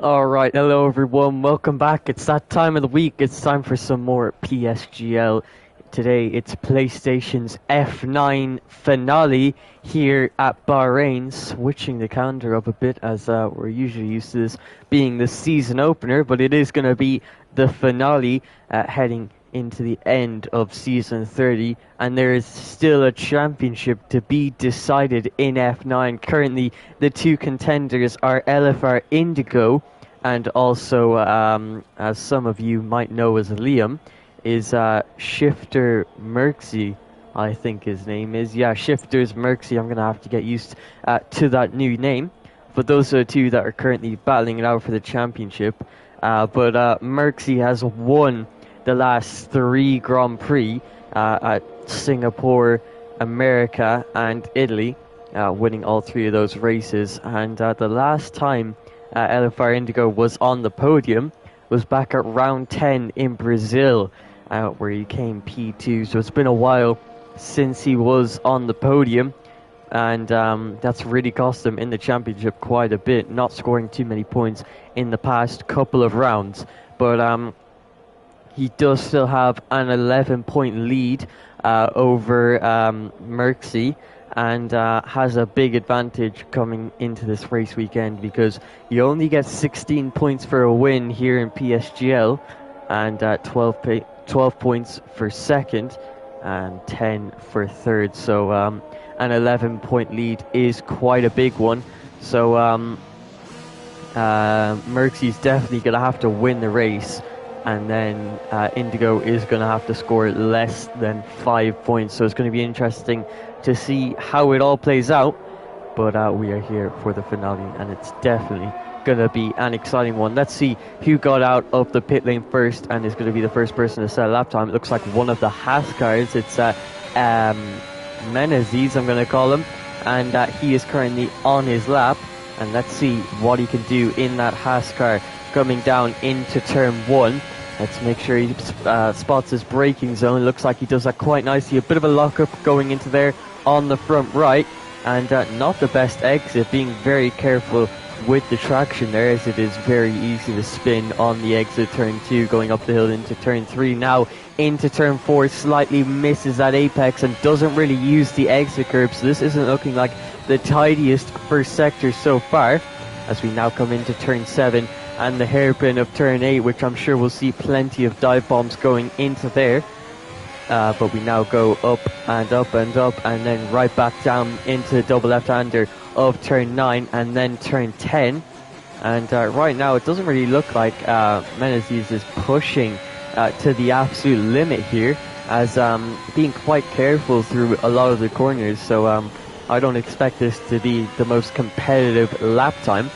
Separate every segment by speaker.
Speaker 1: Alright, hello everyone, welcome back. It's that time of the week, it's time for some more PSGL. Today it's PlayStation's F9 finale here at Bahrain, switching the calendar up a bit as we're usually used to this being the season opener, but it is going to be the finale heading into the end of season 30, and there is still a championship to be decided in F9. Currently, the two contenders are LFR Indigo, and also, as some of you might know as Liam, is Shifter Merxy, I think his name is. Yeah, Shifter's Merxy. I'm going to have to get used to that new name. But those are the two that are currently battling it out for the championship. But Merxy has won the last 3 Grand Prix at Singapore, America, and Italy, winning all 3 of those races. And the last time LFR Indigo was on the podium was back at round 10 in Brazil, where he came P2. So it's been a while since he was on the podium, and that's really cost him in the championship quite a bit, not scoring too many points in the past couple of rounds. But he does still have an 11-point lead over Merxy, and has a big advantage coming into this race weekend because you only get 16 points for a win here in PSGL, and 12 points for second and 10 for third. So an 11-point lead is quite a big one. So Merxy's definitely going to have to win the race, and then Indigo is going to have to score less than 5 points. So it's going to be interesting to see how it all plays out. But we are here for the finale, and it's definitely going to be an exciting one. Let's see who got out of the pit lane first and is going to be the first person to set a lap time. It looks like one of the Haas cars. It's Menezes, I'm going to call him, and he is currently on his lap. And let's see what he can do in that Haas car coming down into turn 1. Let's make sure he spots his braking zone. Looks like he does that quite nicely. A bit of a lockup going into there on the front right, and not the best exit, being very careful with the traction there, as it is very easy to spin on the exit. Turn 2 going up the hill into turn 3, now into turn 4, slightly misses that apex and doesn't really use the exit curb, so this isn't looking like the tidiest first sector so far, as we now come into turn 7 and the hairpin of turn 8, which I'm sure we'll see plenty of dive bombs going into there. But we now go up and up and up, and then right back down into the double left-hander of turn 9 and then turn 10. And right now it doesn't really look like Menezes is pushing to the absolute limit here, as being quite careful through a lot of the corners. So I don't expect this to be the most competitive lap time,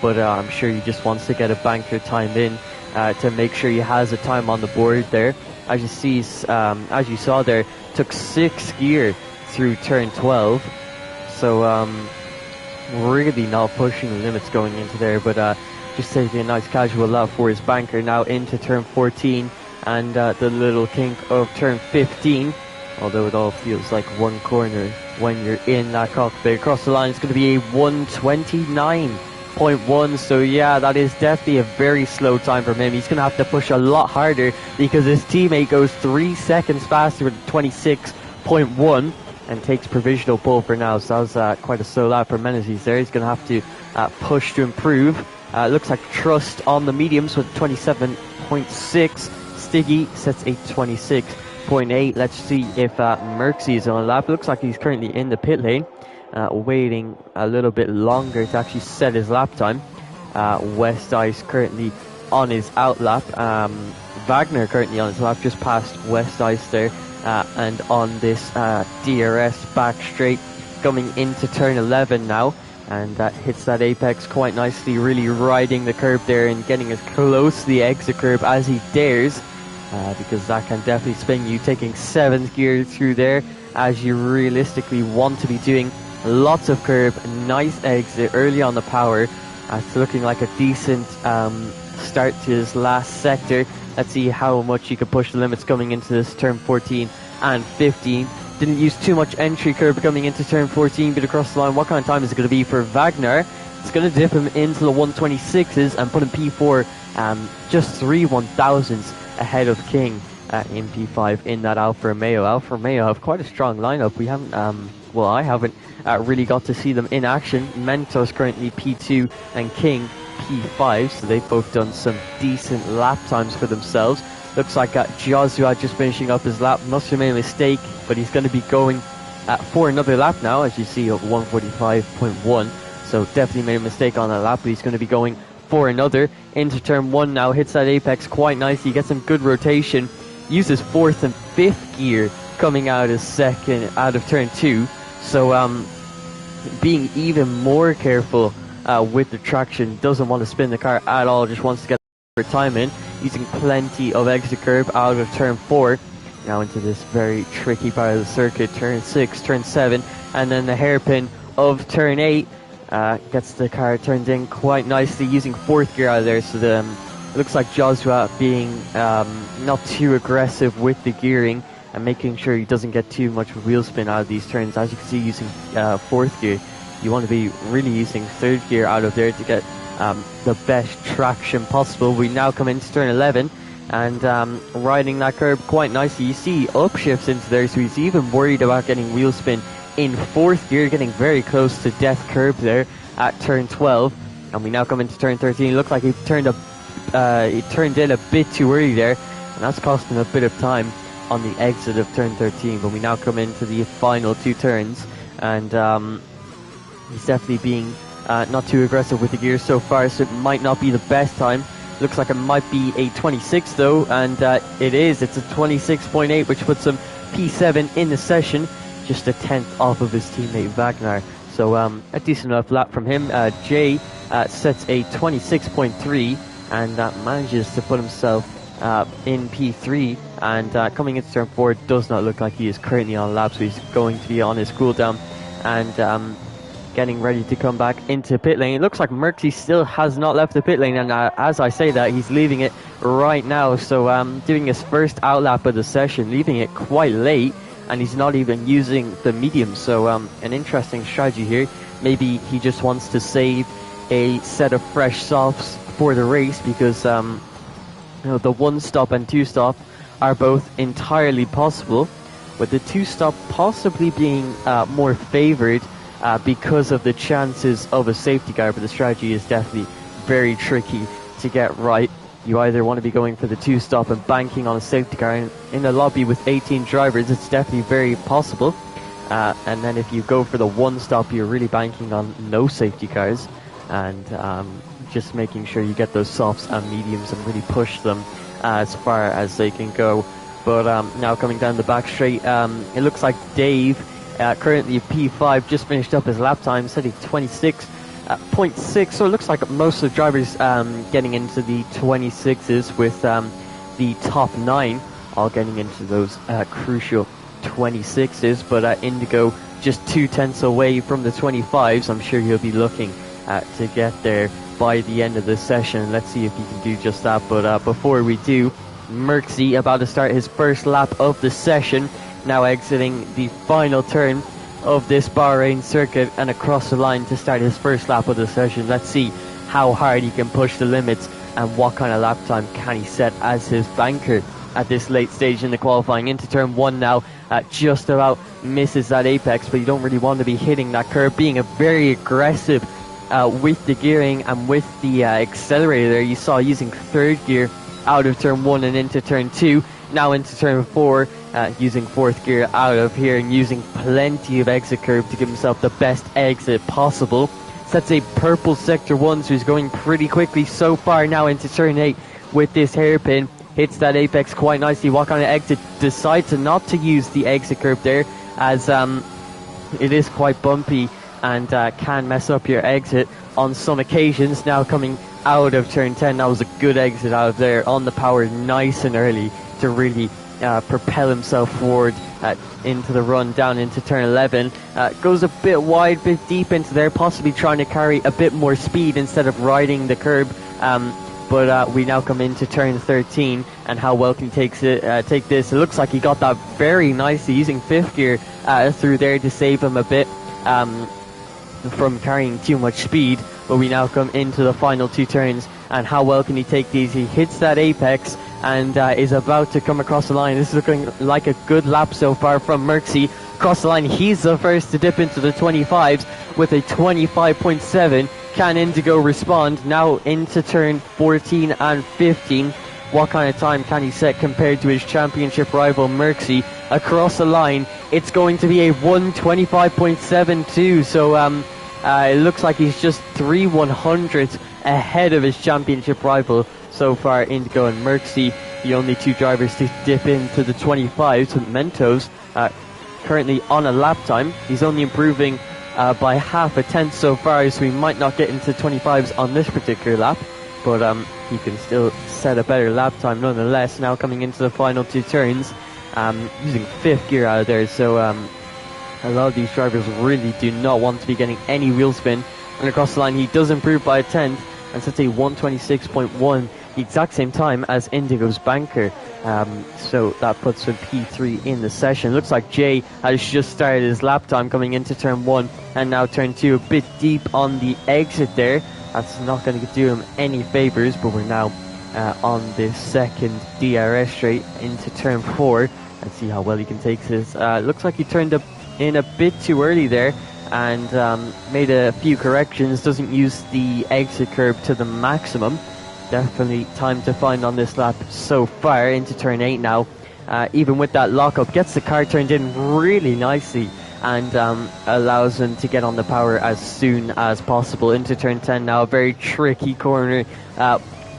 Speaker 1: but I'm sure he just wants to get a banker time in to make sure he has a time on the board there. As you saw there, took 6th gear through turn 12, so really not pushing the limits going into there, but just taking a nice casual lap for his banker now into turn 14 and the little kink of turn 15, although it all feels like one corner when you're in that cockpit. Across the line, it's going to be a 1:29.1, so yeah, that is definitely a very slow time for him. He's going to have to push a lot harder because his teammate goes 3 seconds faster with 26.1 and takes provisional pole for now. So that was quite a slow lap for Menezes there. He's going to have to push to improve. Looks like Trust on the mediums with 27.6. Stiggy sets a 26.8. Let's see if Merxy is on a lap. Looks like he's currently in the pit lane, waiting a little bit longer to actually set his lap time. West Ice currently on his out lap. Wagner currently on his lap, just past West Ice there. And on this DRS back straight, coming into turn 11 now, and that hits that apex quite nicely, really riding the curb there and getting as close to the exit curb as he dares, because that can definitely spin you, taking 7th gear through there, as you realistically want to be doing lots of curb. Nice exit early on the power. It's looking like a decent start to his last sector. Let's see how much he can push the limits coming into this turn 14 and 15. Didn't use too much entry curb coming into turn 14, but across the line, what kind of time is it going to be for Wagner? It's going to dip him into the 126s and put him P4, just 3 1,000ths ahead of King in P5 in that Alfa Romeo. Alfa Romeo have quite a strong lineup. We haven't, well, I haven't really got to see them in action. Mentos currently P2 and King P5, so they've both done some decent lap times for themselves. Looks like Joshua just finishing up his lap. Must have made a mistake, but he's going to be going for another lap now, as you see, at 145.1. So definitely made a mistake on that lap, but he's going to be going for another. Into turn 1 now, hits that apex quite nicely, gets some good rotation, uses 4th and 5th gear coming out of turn 2. So being even more careful with the traction, doesn't want to spin the car at all, just wants to get the time in, using plenty of exit curb out of turn 4. Now into this very tricky part of the circuit, turn 6, turn 7, and then the hairpin of turn 8. Gets the car turned in quite nicely, using 4th gear out of there, so it looks like Joshua being not too aggressive with the gearing and making sure he doesn't get too much wheel spin out of these turns. As you can see, using 4th gear, you want to be really using 3rd gear out of there to get the best traction possible. We now come into turn 11 and riding that curb quite nicely. You see upshifts into there, so he's even worried about getting wheel spin in 4th gear, getting very close to death curb there at turn 12. And we now come into turn 13. It looked like he turned in a bit too early there, and that's cost him a bit of time on the exit of turn 13. But we now come into the final 2 turns, and he's definitely being not too aggressive with the gears so far, so it might not be the best time. Looks like it might be a 26 though, and it is. It's a 26.8, which puts him P7 in the session, just a 10th off of his teammate Wagner. So a decent enough lap from him. Jay sets a 26.3 and manages to put himself in P3, and coming into turn 4, does not look like he is currently on lap, so he's going to be on his cooldown and getting ready to come back into pit lane. It looks like Merksy still has not left the pit lane, and as I say that, he's leaving it right now. So doing his first outlap of the session, leaving it quite late, and he's not even using the medium. So an interesting strategy here. Maybe he just wants to save a set of fresh softs for the race, because you know, the 1-stop and 2-stop are both entirely possible, with the 2-stop possibly being more favoured because of the chances of a safety car, but the strategy is definitely very tricky to get right. You either want to be going for the 2-stop and banking on a safety car. In a lobby with 18 drivers, it's definitely very possible. And then if you go for the 1-stop, you're really banking on no safety cars, and just making sure you get those softs and mediums and really push them as far as they can go. But now coming down the back straight, it looks like Dave, currently P5, just finished up his lap time, setting 26.6. So it looks like most of the drivers getting into the 26s, with the top 9 all getting into those crucial 26s. But Indigo just 2/10 away from the 25s. I'm sure he'll be looking to get there by the end of the session. Let's see if he can do just that. But before we do, Merksy about to start his first lap of the session, now exiting the final turn of this Bahrain circuit and across the line to start his first lap of the session. Let's see how hard he can push the limits and what kind of lap time can he set as his banker at this late stage in the qualifying. Into turn 1 now, just about misses that apex, but you don't really want to be hitting that curve, being a very aggressive with the gearing and with the accelerator there. You saw using 3rd gear out of turn 1 and into turn 2. Now into turn 4, using 4th gear out of here and using plenty of exit curve to give himself the best exit possible. Sets a purple sector 1, so he's going pretty quickly so far. Now into turn 8 with this hairpin, hits that apex quite nicely. What kind of exit? Decides not to use the exit curve there, as it is quite bumpy and can mess up your exit on some occasions. Now coming out of turn 10, that was a good exit out of there on the power, nice and early, to really propel himself forward into the run down into turn 11. Goes a bit wide, bit deep into there, possibly trying to carry a bit more speed instead of riding the curb. But we now come into turn 13, and how well can he take this? It looks like he got that very nicely, using 5th gear through there to save him a bit. from carrying too much speed, but we now come into the final two turns, and how well can he take these? He hits that apex and is about to come across the line. This is looking like a good lap so far from Merxy. Across the line, he's the first to dip into the 25s with a 25.7. Can Indigo respond? Now into turn 14 and 15. What kind of time can he set compared to his championship rival Merxy? Across the line, it's going to be a 125.72. So it looks like he's just 3/100ths ahead of his championship rival so far. Indigo and Merxy, the only two drivers to dip into the 25s. Mentos currently on a lap time. He's only improving by half a tenth so far, so he might not get into 25s on this particular lap, but he can still set a better lap time nonetheless. Now coming into the final two turns, using fifth gear out of there, so a lot of these drivers really do not want to be getting any wheel spin. And across the line, he does improve by a tenth and sets a 126.1, the exact same time as Indigo's banker. So that puts him P3 in the session. Looks like Jay has just started his lap time coming into turn 1 and now turn 2, a bit deep on the exit there. That's not going to do him any favours, but we're now on the second DRS straight into turn 4. Let's see how well he can take this. Looks like he turned up in a bit too early there and made a few corrections. Doesn't use the exit curb to the maximum. Definitely time to find on this lap so far. Into turn 8 now. Even with that lockup, gets the car turned in really nicely and allows him to get on the power as soon as possible. Into turn 10 now, a very tricky corner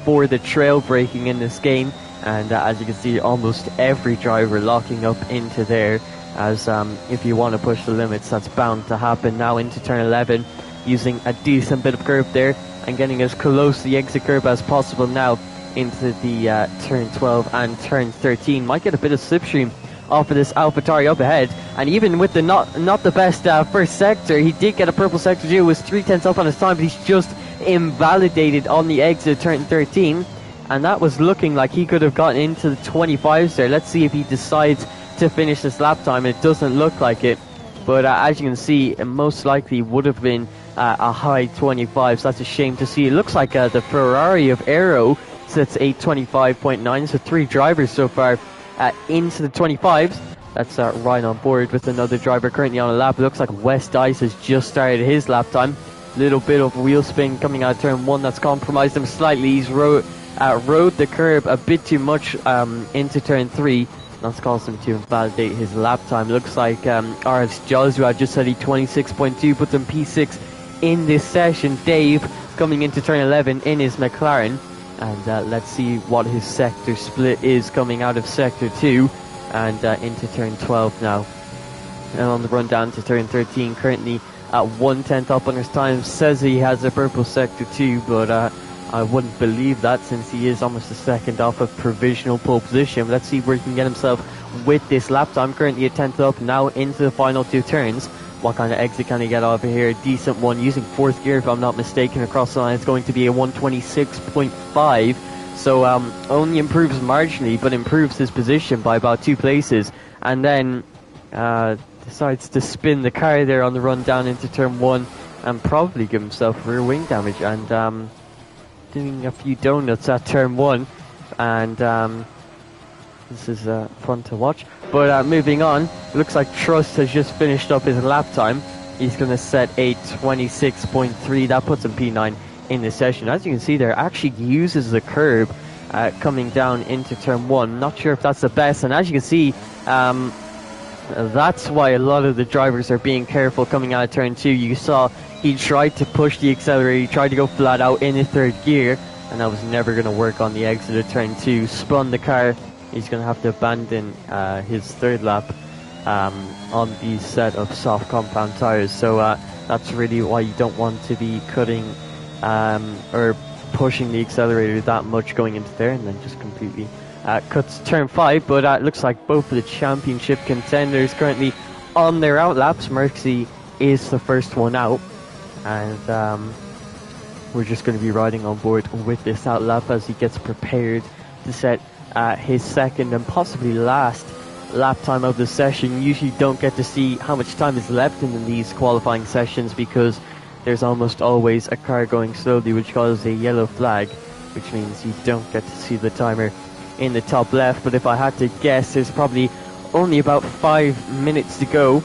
Speaker 1: for the trail braking in this game, and as you can see, almost every driver locking up into there, as if you want to push the limits, that's bound to happen. Now into turn 11, using a decent bit of curve there and getting as close to the exit curve as possible. Now into the turn 12 and turn 13, might get a bit of slipstream off of this AlphaTauri up ahead, and even with the not the best first sector, he did get a purple sector too. Was 3/10 up on his time, but he's just invalidated on the exit of turn 13, and that was looking like he could have gotten into the 25s there. Let's see if he decides to finish this lap time. It doesn't look like it, but as you can see, it most likely would have been a high 25s. That's a shame to see. It looks like the Ferrari of Aero sets a 25.9, so 3 drivers so far into the 25s. That's right on board with another driver currently on a lap. It looks like West Dice has just started his lap time. Little bit of wheel spin coming out of turn 1 that's compromised him slightly. He's rode the curb a bit too much into turn 3. That's caused him to invalidate his lap time. Looks like RS Joshua just said he 26.2, puts him P6 in this session. Dave coming into turn 11 in his McLaren, and let's see what his sector split is coming out of sector 2 and into turn 12 now. And on the run down to turn 13, currently at 1/10 up on his time. Says he has a purple sector 2, but I wouldn't believe that, since he is almost a second off of provisional pole position. Let's see where he can get himself with this lap time. Currently a 10th up, now into the final 2 turns. What kind of exit can he get over here? A decent one, using 4th gear if I'm not mistaken. Across the line, it's going to be a 126.5. So only improves marginally, but improves his position by about 2 places. And then decides to spin the car there on the run down into turn 1 and probably give himself rear wing damage, and doing a few donuts at turn 1, and this is fun to watch. But moving on, it looks like Trust has just finished up his lap time. He's going to set a 26.3. That puts him P9 in this session. As you can see there, actually uses the curb coming down into turn 1. Not sure if that's the best, and as you can see, that's why a lot of the drivers are being careful coming out of turn 2. You saw he tried to push the accelerator, he tried to go flat out in his 3rd gear, and that was never going to work on the exit of turn 2. Spun the car. He's going to have to abandon his 3rd lap on the set of soft compound tires. So that's really why you don't want to be cutting or pushing the accelerator that much going into there, and then just completely cuts turn 5. But it looks like both of the championship contenders currently on their out laps. Merxy is the first one out, and we're just going to be riding on board with this out lap as he gets prepared to set his 2nd and possibly last lap time of the session. Usually don't get to see how much time is left in these qualifying sessions because there's almost always a car going slowly, which causes a yellow flag, which means you don't get to see the timer in the top left. But if I had to guess, there's probably only about 5 minutes to go,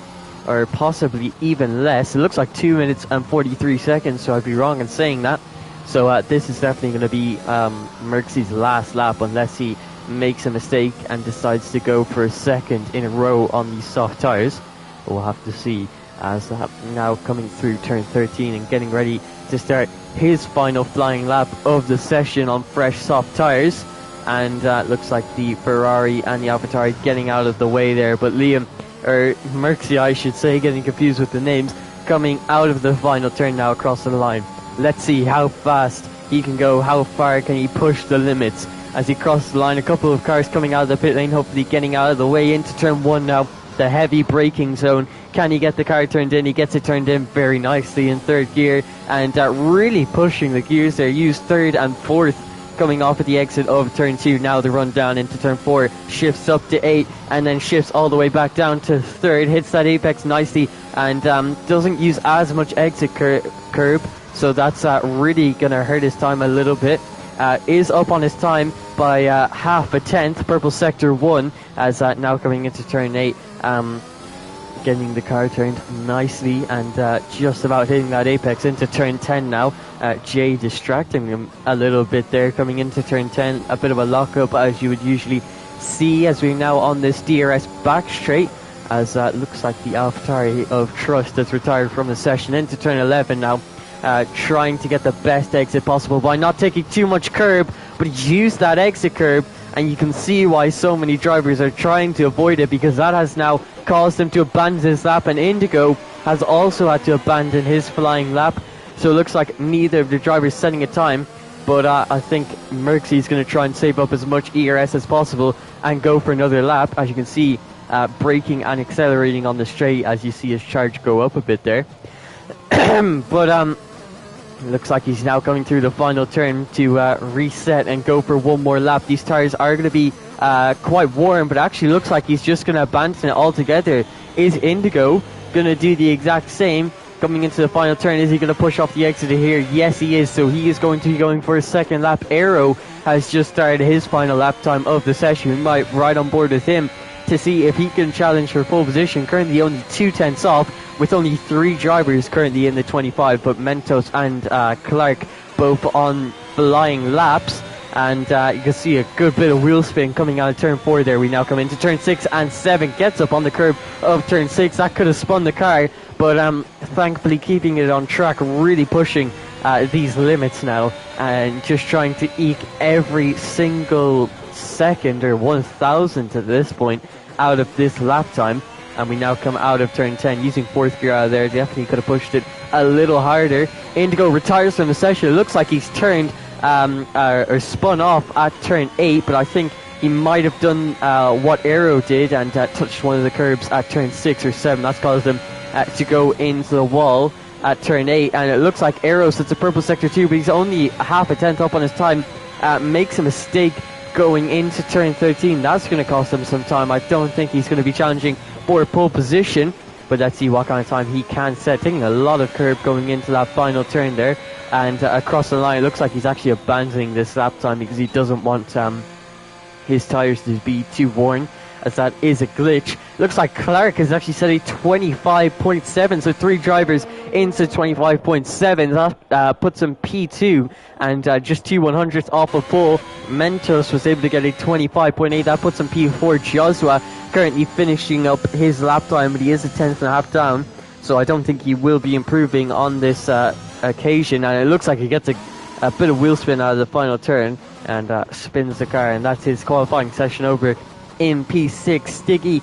Speaker 1: or possibly even less. It looks like 2 minutes and 43 seconds, so I'd be wrong in saying that. So this is definitely going to be Merckx's last lap, unless he makes a mistake and decides to go for a second in a row on these soft tyres. But we'll have to see, as now coming through turn 13 and getting ready to start his final flying lap of the session on fresh soft tyres. And looks like the Ferrari and the AlphaTauri getting out of the way there, but Merckx, I should say, getting confused with the names, coming out of the final turn now across the line. Let's see how fast he can go, how far can he push the limits as he crosses the line. A couple of cars coming out of the pit lane, hopefully getting out of the way into turn 1 now, the heavy braking zone. Can he get the car turned in? He gets it turned in very nicely in third gear, and really pushing the gears there. Used third and fourth coming off at the exit of turn 2. Now the run down into turn 4, shifts up to 8, and then shifts all the way back down to third, hits that apex nicely, and doesn't use as much exit curb, so that's really going to hurt his time a little bit. Is up on his time by half a tenth, purple sector 1, as now coming into turn 8, getting the car turned nicely and just about hitting that apex into turn 10 now. Jay distracting him a little bit there coming into turn 10. A bit of a lockup, as you would usually see, as we're now on this DRS back straight, as looks like the AlphaTauri of Trust has retired from the session into turn 11 now. Trying to get the best exit possible by not taking too much curb, but use that exit curb, and you can see why so many drivers are trying to avoid it, because that has now caused him to abandon his lap, and Indigo has also had to abandon his flying lap. So it looks like neither of the drivers setting a time, but I think Merckx is going to try and save up as much ERS as possible and go for another lap. As you can see, braking and accelerating on the straight, as you see his charge go up a bit there. But looks like he's now coming through the final turn to reset and go for one more lap. These tires are going to be quite warm, but actually looks like he's just going to abandon it altogether. Is Indigo going to do the exact same coming into the final turn? Is he going to push off the exit here? Yes, he is. So he is going to be going for a second lap. Aero has just started his final lap time of the session. We might ride on board with him to see if he can challenge for pole position. Currently only 2/10 off, with only 3 drivers currently in the 25, but Mentos and Clark both on flying laps. And you can see a good bit of wheel spin coming out of turn 4 there. We now come into turn 6 and 7. Gets up on the curb of turn 6. That could have spun the car, but thankfully keeping it on track, really pushing these limits now, and just trying to eke every single second, or 1,000th at this point, out of this lap time. And we now come out of turn 10 using 4th gear out of there. Definitely could have pushed it a little harder. Indigo retires from the session. It looks like he's turned or spun off at turn 8, but I think he might have done what Aero did and touched one of the curbs at turn 6 or 7. That's caused him to go into the wall at turn 8. And it looks like Aero sits a purple sector 2, but he's only half a tenth up on his time. Makes a mistake going into turn 13. That's going to cost him some time. I don't think he's going to be challenging for pole position, but let's see what kind of time he can set. Taking a lot of curb going into that final turn there, and across the line, it looks like he's actually abandoning this lap time because he doesn't want his tyres to be too worn, as that is a glitch. Looks like Clark has actually set a 25.7, so 3 drivers into 25.7. That puts him P2 and just 2/100ths off of pole. Mentos was able to get a 25.8. That puts him P4. Joshua currently finishing up his lap time, but he is a 10.5 down, so I don't think he will be improving on this occasion. And it looks like he gets a bit of wheel spin out of the final turn and spins the car, and that's his qualifying session over in P6. Stiggy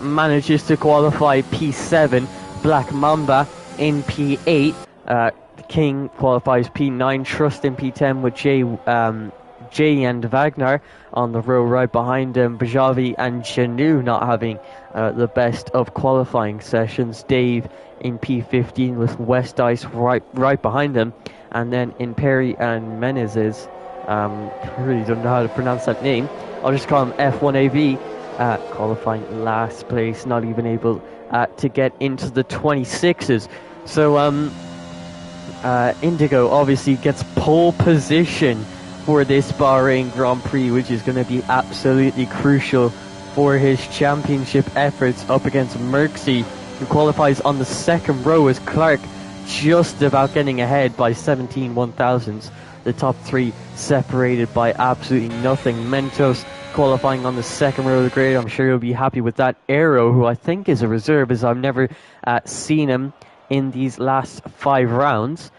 Speaker 1: manages to qualify P7. Black Mamba in P8. King qualifies P9. Trust in P10 with Jay and Wagner on the row right behind him. Bajavi and Janu not having the best of qualifying sessions. Dave in P15 with West Ice right behind him. And then in Perry and Menezes, really don't know how to pronounce that name. I'll just call him F1AV, qualifying last place, not even able to get into the 26s. So Indigo obviously gets pole position for this Bahrain Grand Prix, which is going to be absolutely crucial for his championship efforts up against Merckxy, who qualifies on the second row as Clark just about getting ahead by 17 1,000ths. The top three separated by absolutely nothing. Mentos qualifying on the second row of the grid. I'm sure he'll be happy with that. Aero, who I think is a reserve, as I've never seen him in these last 5 rounds.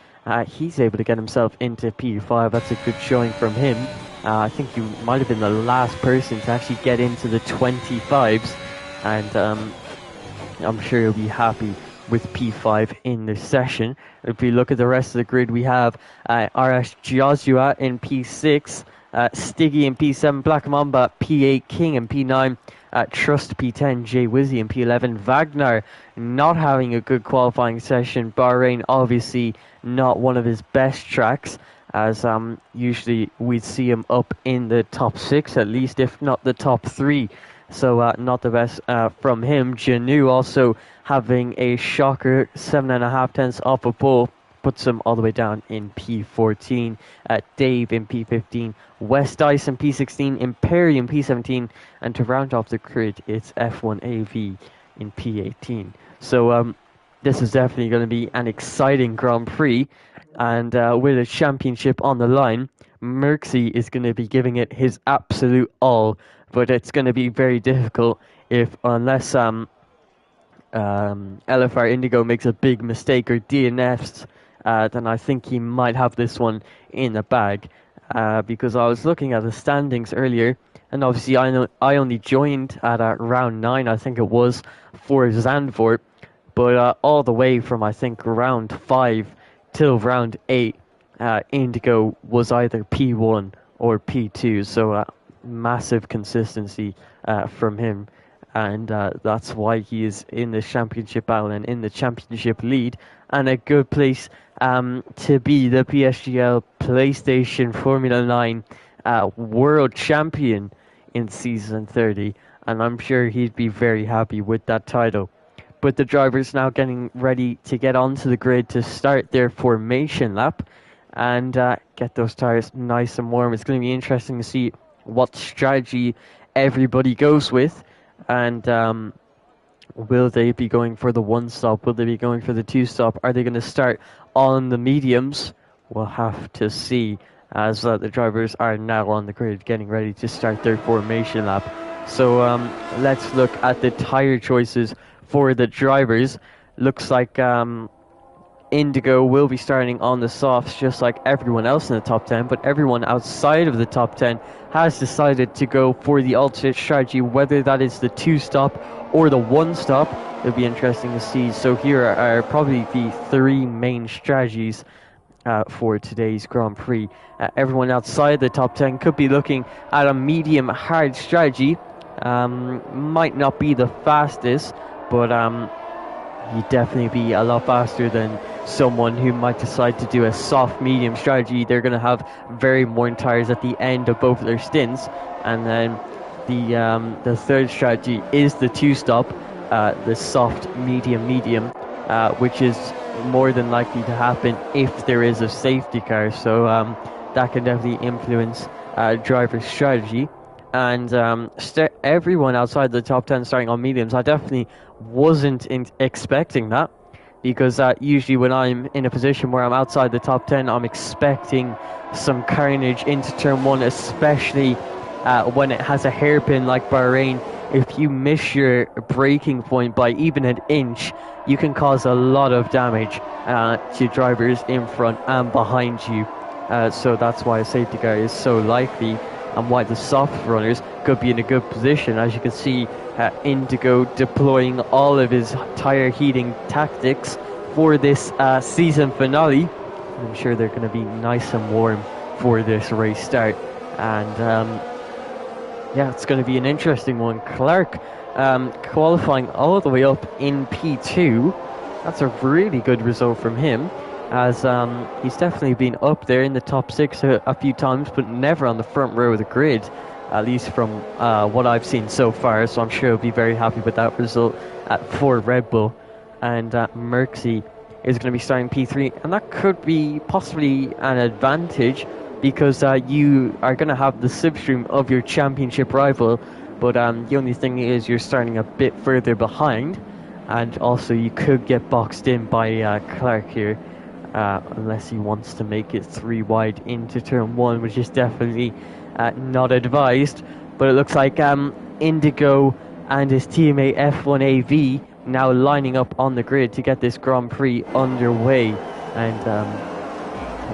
Speaker 1: He's able to get himself into P5. That's a good showing from him. I think he might have been the last person to actually get into the 25s, and I'm sure he'll be happy with P5 in this session. If we look at the rest of the grid, we have RS Joshua in P6, Stiggy in P7, Black Mamba P8, King in P9, Trust P10, Jay Wizzy in P11, Wagner not having a good qualifying session. Bahrain obviously not one of his best tracks, as usually we'd see him up in the top 6 at least, if not the top 3. So not the best from him. Janu also having a shocker, 7.5 tenths off a pole, puts him all the way down in P14. Dave in P15, West Ice in P16, Imperium P17, and to round off the grid, it's F1AV in P18. So this is definitely going to be an exciting Grand Prix, and with a championship on the line, Merckxy is going to be giving it his absolute all, but it's going to be very difficult unless LFR Indigo makes a big mistake or DNFs, then I think he might have this one in the bag. Because I was looking at the standings earlier, and obviously I only joined at round 9, I think it was, for Zandvoort, but all the way from I think round 5 till round 8, Indigo was either P1 or P2, so massive consistency from him, and that's why he is in the championship battle and in the championship lead, and a good place to be the PSGL PlayStation Formula 9 world champion in season 30, and I'm sure he'd be very happy with that title. But the drivers now getting ready to get onto the grid to start their formation lap and get those tires nice and warm. It's going to be interesting to see what strategy everybody goes with, and will they be going for the 1-stop? Will they be going for the 2-stop? Are they going to start on the mediums? We'll have to see, as the drivers are now on the grid getting ready to start their formation lap. So let's look at the tire choices for the drivers. Looks like Indigo will be starting on the softs just like everyone else in the top 10, but everyone outside of the top 10 has decided to go for the alternate strategy, whether that is the 2-stop or the 1-stop. It'll be interesting to see. So here are probably the 3 main strategies for today's Grand Prix. Everyone outside the top 10 could be looking at a medium hard strategy. Might not be the fastest, but he'd definitely be a lot faster than someone who might decide to do a soft medium strategy. They're going to have very worn tires at the end of both of their stints, and then the third strategy is the 2-stop, the soft medium, which is more than likely to happen if there is a safety car. So that can definitely influence driver's strategy. And everyone outside the top 10 starting on mediums, I definitely wasn't expecting that, because usually when I'm in a position where I'm outside the top 10, I'm expecting some carnage into turn 1, especially when it has a hairpin like Bahrain. If you miss your braking point by even an inch, you can cause a lot of damage to drivers in front and behind you. So that's why a safety car is so likely, and why the soft runners could be in a good position. As you can see, Indigo deploying all of his tire heating tactics for this season finale. I'm sure they're going to be nice and warm for this race start, and yeah, it's going to be an interesting one. Clark qualifying all the way up in P2. That's a really good result from him, as he's definitely been up there in the top 6 a few times, but never on the front row of the grid, at least from what I've seen so far. So I'm sure he'll be very happy with that result for Red Bull. And Merckxy is going to be starting P3, and that could be possibly an advantage because you are going to have the slipstream of your championship rival, but the only thing is you're starting a bit further behind, and also you could get boxed in by Clark here, unless he wants to make it 3 wide into turn 1, which is definitely not advised. But it looks like Indigo and his teammate F1AV now lining up on the grid to get this Grand Prix underway. And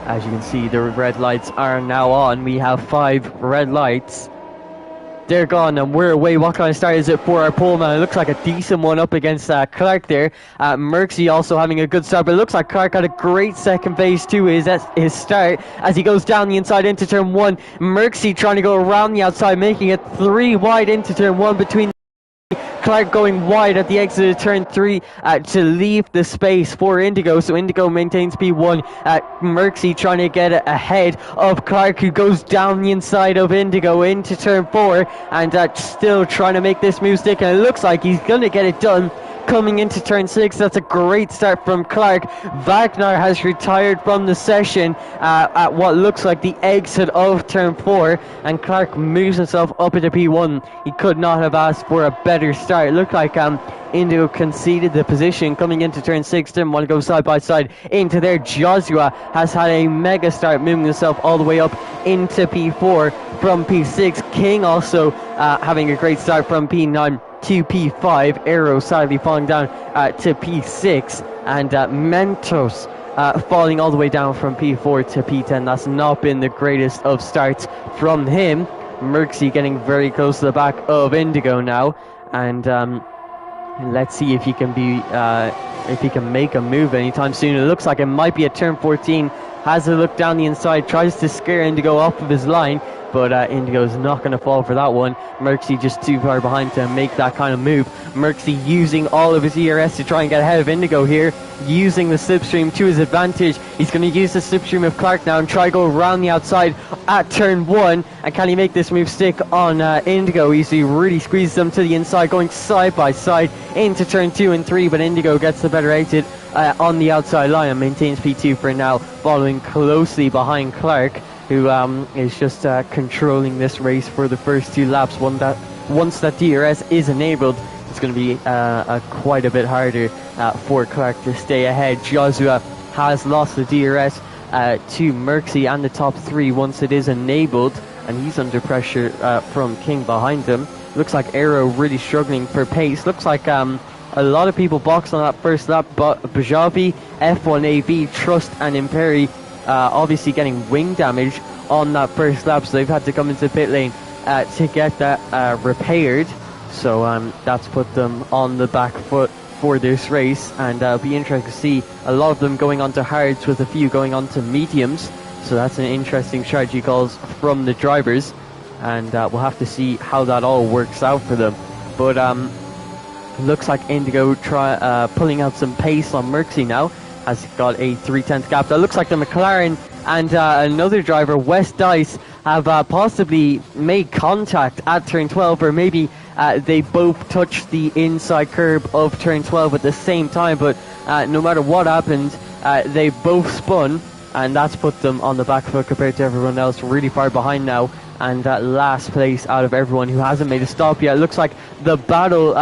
Speaker 1: as you can see, the red lights are now on. We have 5 red lights. They're gone and we're away. What kind of start is it for our poleman? It looks like a decent one up against Clark there. Merksy also having a good start, but it looks like Clark had a great second phase to his start as he goes down the inside into turn 1. Merksy trying to go around the outside, making it 3 wide into turn 1 between Clark going wide at the exit of turn 3 to leave the space for Indigo. So Indigo maintains P1. Merksy trying to get ahead of Clark, who goes down the inside of Indigo into turn 4 and still trying to make this move stick. And it looks like he's going to get it done. Coming into turn 6, that's a great start from Clark. Wagner has retired from the session at what looks like the exit of turn 4, and Clark moves himself up into P1. He could not have asked for a better start. It looked like Indigo conceded the position coming into turn 6. Didn't want to go side by side into there. Joshua has had a mega start, moving himself all the way up into P4 from P6. King also having a great start from P9 to P5. Arrow sadly falling down to P6, and Mentos falling all the way down from P4 to P10. That's not been the greatest of starts from him. Merksy getting very close to the back of Indigo now, and let's see if he can make a move anytime soon. It looks like it might be at turn 14. Has a look down the inside, tries to scare Indigo off of his line, but Indigo's not going to fall for that one. Merksy just too far behind to make that kind of move. Merksy using all of his ERS to try and get ahead of Indigo here, using the slipstream to his advantage. He's going to use the slipstream of Clark now and try to go around the outside at turn 1. And can he make this move stick on Indigo? He really squeezes them to the inside, going side by side into turn 2 and 3, but Indigo gets the better exit on the outside line and maintains P2 for now, following closely behind Clark, who is just controlling this race for the first 2 laps. Once that DRS is enabled, it's going to be quite a bit harder for Clark to stay ahead. Joshua has lost the DRS to Merksy and the top 3 once it is enabled, and he's under pressure from King behind him. Looks like Arrow really struggling for pace. Looks like a lot of people boxed on that first lap, but Bajavi, F1AV, Trust and Imperi obviously getting wing damage on that first lap, so they've had to come into pit lane to get that repaired. So that's put them on the back foot for this race, and it'll be interesting to see a lot of them going on to hards with a few going on to mediums. So that's an interesting strategy calls from the drivers, and we'll have to see how that all works out for them. But looks like Indigo pulling out some pace on Merksy now, has got a 3/10 gap. That looks like the McLaren and another driver, West Dice, have possibly made contact at turn 12, or maybe they both touched the inside curb of turn 12 at the same time, but no matter what happened, they both spun, and that's put them on the back foot compared to everyone else, really far behind now, and last place out of everyone who hasn't made a stop yet. It looks like the battle,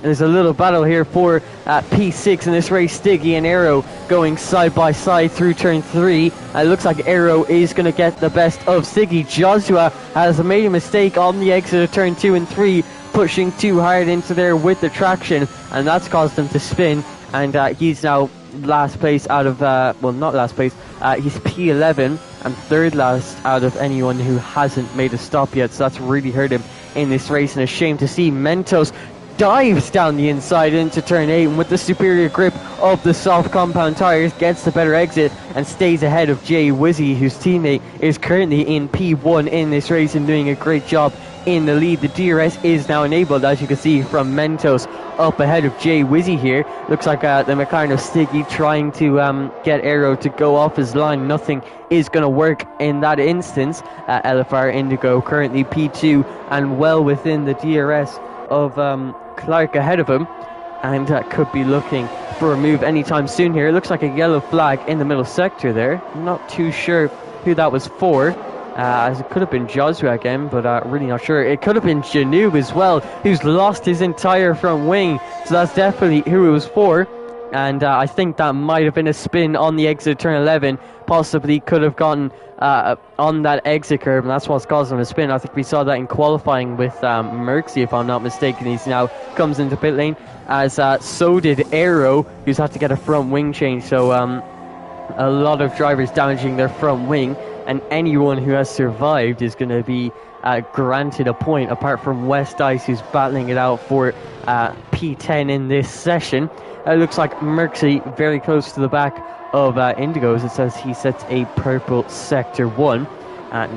Speaker 1: there's a little battle here for P6 in this race. Stiggy and Arrow going side by side through turn 3. It looks like Arrow is going to get the best of Stiggy. Joshua has made a mistake on the exit of turn 2 and 3, pushing too hard into there with the traction, and that's caused him to spin, and he's now last place out of, well, not last place, he's P11 and third last out of anyone who hasn't made a stop yet, so that's really hurt him in this race, and a shame to see. Mentos dives down the inside into turn 8, and with the superior grip of the soft compound tires, gets the better exit and stays ahead of Jay Wizzy, whose teammate is currently in P1 in this race and doing a great job in the lead. The DRS is now enabled, as you can see from Mentos up ahead of Jay Wizzy here. Looks like the McLaren of Stiggy trying to get Arrow to go off his line. Nothing is going to work in that instance. LFR Indigo currently P2 and well within the DRS of Clark ahead of him. and could be looking for a move anytime soon here. It looks like a yellow flag in the middle sector there. I'm not too sure who that was for, as it could have been Joshua again, but really not sure. It could have been Janu as well, who's lost his entire front wing, so that's definitely who it was for. And I think that might have been a spin on the exit of turn 11, possibly could have gotten on that exit curve, and that's what's caused him a spin. I think we saw that in qualifying with Merxy, if I'm not mistaken. He's now comes into pit lane, as so did Aero, who's had to get a front wing change. So a lot of drivers damaging their front wing, and anyone who has survived is going to be granted a point, apart from West Ice, who's battling it out for P10 in this session. It looks like Merxy very close to the back of Indigo, as it says he sets a purple sector 1,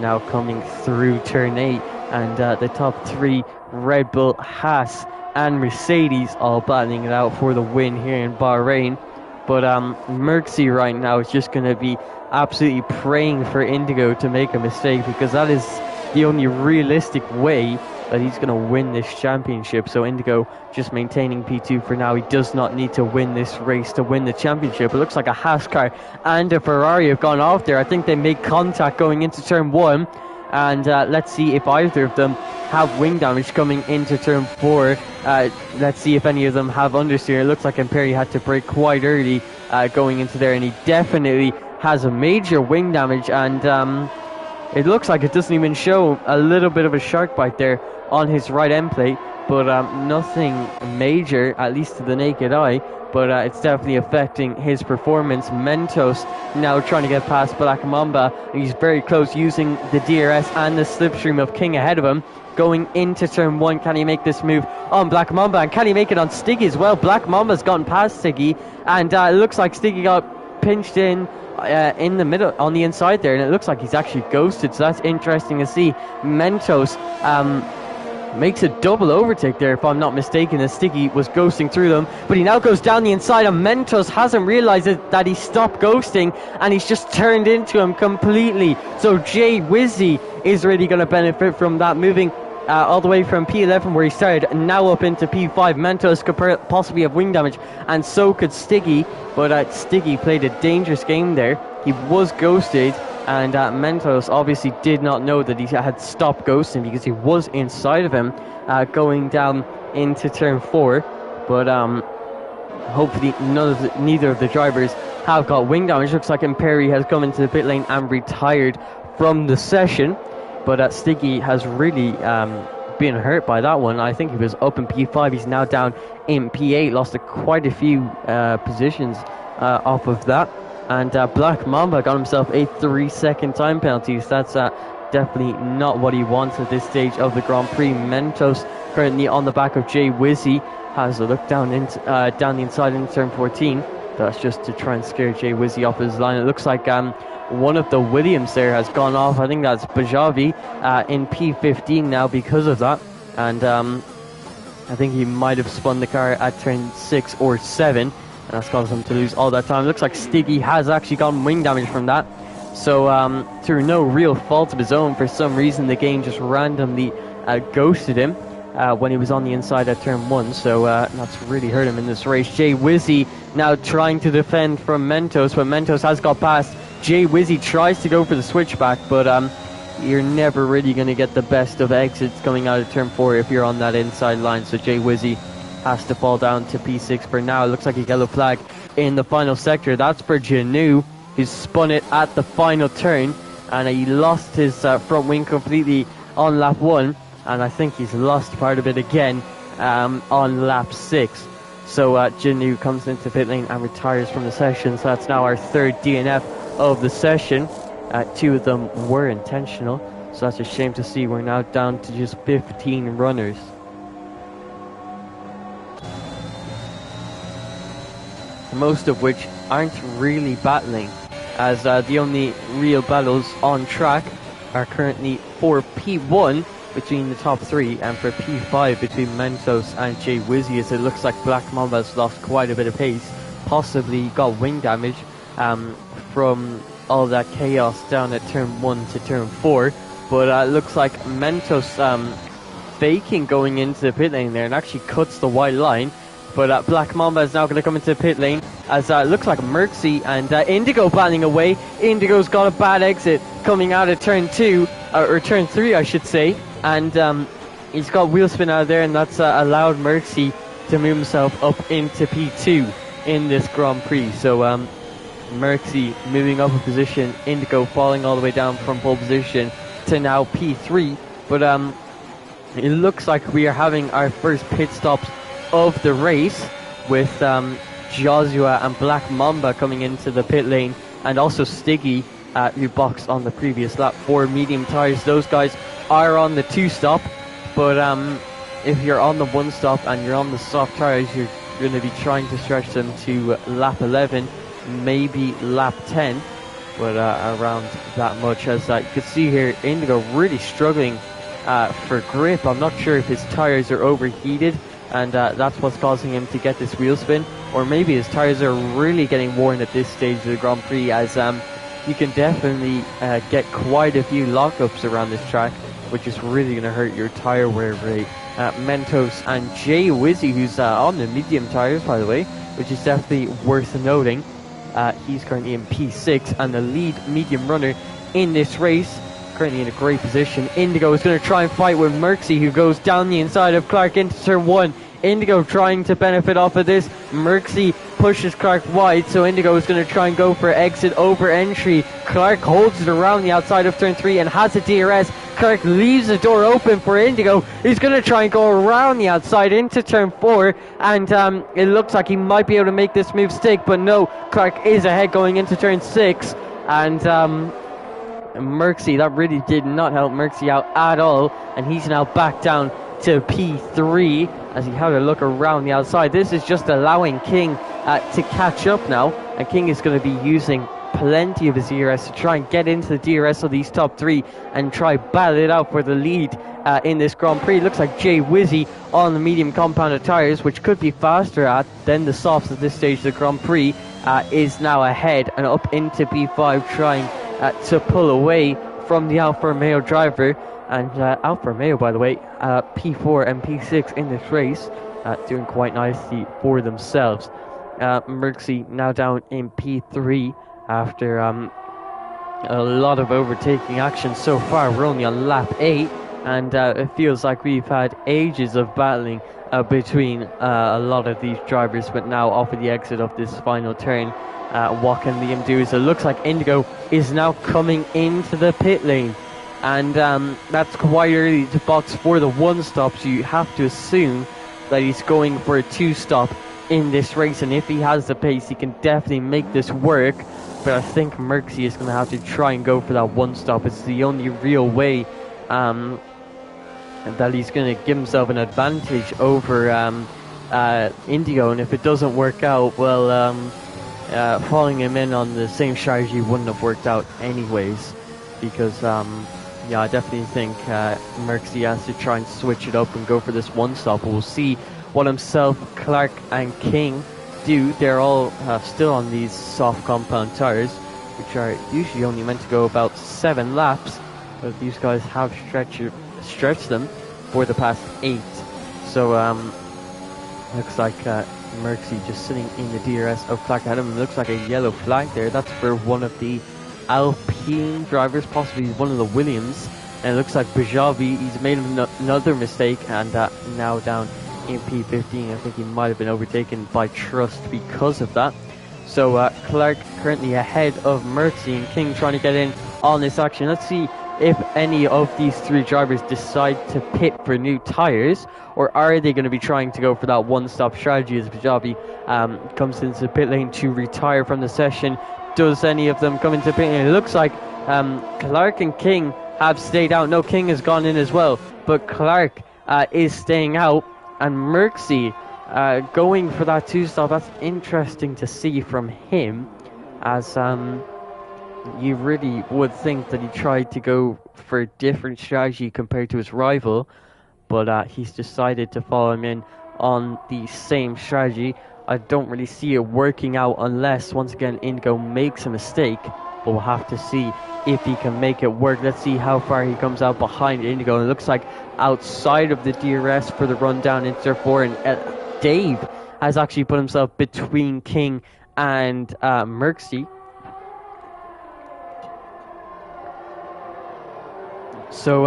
Speaker 1: now coming through turn 8, and the top 3, Red Bull, Haas and Mercedes, all battling it out for the win here in Bahrain. But Merxy right now is just going to be absolutely praying for Indigo to make a mistake, because that is the only realistic way that he's going to win this championship. So Indigo just maintaining P2 for now. He does not need to win this race to win the championship. It looks like a Haas car and a Ferrari have gone off there. I think they make contact going into turn 1. And let's see if either of them have wing damage coming into turn 4. Let's see if any of them have understeer. It looks like Imperi had to brake quite early going into there, and he definitely has a major wing damage. And it looks like it doesn't even show. A little bit of a shark bite there on his right end plate, but nothing major, at least to the naked eye. But it's definitely affecting his performance. Mentos now trying to get past Black Mamba. He's very close, using the DRS and the slipstream of King ahead of him. Going into turn 1, can he make this move on Black Mamba? And can he make it on Stiggy as well? Black Mamba's gotten past Stiggy, and it looks like Stiggy got pinched in the middle, on the inside there, and it looks like he's actually ghosted, so that's interesting to see. Mentos makes a double overtake there, if I'm not mistaken, as Sticky was ghosting through them, but he now goes down the inside, and Mentos hasn't realized that he stopped ghosting, and he's just turned into him completely. So Jay Wizzy is really going to benefit from that, moving all the way from P11 where he started, now up into P5. Mentos could possibly have wing damage, and so could Stiggy, but Stiggy played a dangerous game there. He was ghosted, and Mentos obviously did not know that he had stopped ghosting, because he was inside of him going down into turn 4. But hopefully neither of the drivers have got wing damage. Looks like Imperi has come into the pit lane and retired from the session, but Stiggy has really been hurt by that one. I think he was up in P5, he's now down in P8, lost quite a few positions off of that. And Black Mamba got himself a 3-second time penalty, so that's definitely not what he wants at this stage of the Grand Prix. Mentos currently on the back of Jay Wizzy, has a look down the inside in turn 14. That's just to try and scare Jay Wizzy off his line. It looks like one of the Williams there has gone off. I think that's Bajavi in P15 now because of that. And I think he might have spun the car at turn 6 or 7. And that's caused him to lose all that time. Looks like Stiggy has actually gotten wing damage from that. So through no real fault of his own, for some reason the game just randomly ghosted him when he was on the inside at turn 1. So that's really hurt him in this race. Jay Wizzy now trying to defend from Mentos, but Mentos has got past. Jay Wizzy tries to go for the switchback, but you're never really going to get the best of exits coming out of turn 4 if you're on that inside line. So Jay Wizzy has to fall down to P6 for now. It looks like a yellow flag in the final sector. That's for Janu, who spun it at the final turn, and he lost his front wing completely on lap 1, and I think he's lost part of it again on lap 6. So Janu comes into pit lane and retires from the session. So that's now our third DNF of the session. 2 of them were intentional, so that's a shame to see. We're now down to just 15 runners. Most of which aren't really battling, as the only real battles on track are currently for P1 between the top 3 and for P5 between Mentos and Jay Wizzy, as it looks like Black Mamba has lost quite a bit of pace, possibly got wing damage from all that chaos down at turn 1 to turn 4. But it looks like Mentos faking going into the pit lane there, and actually cuts the white line. But Black Mamba is now going to come into the pit lane as it looks like Merxy and Indigo battling away. Indigo's got a bad exit coming out of turn 2, or turn 3 I should say, and he's got wheel spin out of there, and that's allowed Merxy to move himself up into P2 in this Grand Prix. So Merxy moving up a position, Indigo falling all the way down from pole position to now P3. But it looks like we are having our first pit stops of the race with Joshua and Black Mamba coming into the pit lane, and also Stiggy who boxed on the previous lap for medium tyres. Those guys are on the 2-stop, but if you're on the 1-stop and you're on the soft tyres, you're going to be trying to stretch them to lap 11, maybe lap 10, but around that much. As you can see here, Indigo really struggling for grip. I'm not sure if his tyres are overheated and that's what's causing him to get this wheel spin, or maybe his tyres are really getting worn at this stage of the Grand Prix, as you can definitely get quite a few lockups around this track, which is really going to hurt your tyre wear rate. Mentos and Jay Wizzy, who's on the medium tyres by the way, which is definitely worth noting. He's currently in P6 and the lead medium runner in this race, currently in a great position. Indigo is going to try and fight with Merxy, who goes down the inside of Clark into turn 1. Indigo trying to benefit off of this. Merxy pushes Clark wide, so Indigo is going to try and go for exit over entry. Clark holds it around the outside of turn 3 and has a DRS. Clark leaves the door open for Indigo. He's going to try and go around the outside into turn 4, and it looks like he might be able to make this move stick, but no, Clark is ahead going into turn 6, and Merxy, that really did not help Merxy out at all, and he's now back down to P3 as he had a look around the outside. This is just allowing King to catch up now, and King is going to be using plenty of his DRS to try and get into the DRS of these top 3 and try battle it out for the lead in this Grand Prix. Looks like Jay Wizzy on the medium compounded tyres, which could be faster than the softs at this stage of the Grand Prix, is now ahead and up into P5, trying to pull away from the Alfa Romeo driver. And Alfa Romeo, by the way, P4 and P6 in this race, doing quite nicely for themselves. Merxy now down in P3 after a lot of overtaking action so far. We're only on lap 8, and it feels like we've had ages of battling between a lot of these drivers, but now off of the exit of this final turn, what can Liam do? So it looks like Indigo is now coming into the pit lane, and that's quite early to box for the 1-stop, so you have to assume that he's going for a 2-stop in this race, and if he has the pace, he can definitely make this work. But I think Merxy is going to have to try and go for that 1-stop. It's the only real way that he's going to give himself an advantage over Indigo, and if it doesn't work out, well, following him in on the same strategy wouldn't have worked out anyways, because yeah, I definitely think Merxy has to try and switch it up and go for this 1-stop. We'll see what himself, Clark and King do. They're all still on these soft compound tires, which are usually only meant to go about 7 laps, but these guys have stretched them for the past 8. So looks like Merxy just sitting in the DRS of Clark Adam. Looks like a yellow flag there. That's for one of the Alpine drivers, possibly one of the Williams. And it looks like Bajavi, he's made another mistake, and now down in P15. I think he might have been overtaken by Trust because of that. So Clark currently ahead of Merxy, and King trying to get in on this action. Let's see if any of these 3 drivers decide to pit for new tyres, or are they going to be trying to go for that 1-stop strategy as Bajavi comes into the pit lane to retire from the session. Does any of them come into pit lane? It looks like Clark and King have stayed out. No, King has gone in as well, but Clark is staying out. And Merxy going for that 2-stop. That's interesting to see from him, as you really would think that he tried to go for a different strategy compared to his rival, but he's decided to follow him in on the same strategy. I don't really see it working out unless, once again, Indigo makes a mistake, but we'll have to see if he can make it work. Let's see how far he comes out behind Indigo. And it looks like outside of the DRS for the run down into 4, and Dave has actually put himself between King and Merksy. So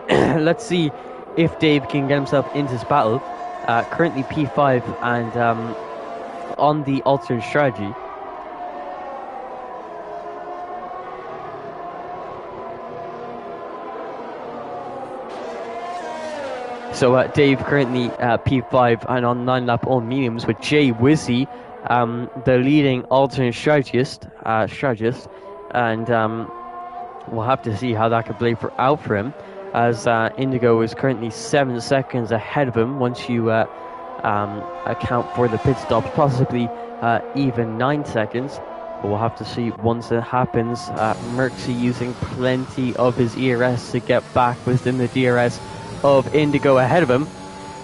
Speaker 1: let's see if Dave can get himself into this battle. Currently P5 and on the alternate strategy. So Dave currently P5 and on 9-lap all mediums with Jay Wizzy, the leading alternate strategist, and we'll have to see how that could play out for him, as Indigo is currently 7 seconds ahead of him once you account for the pit stops, possibly even 9 seconds. But we'll have to see once it happens. Merksy using plenty of his ERS to get back within the DRS of Indigo ahead of him,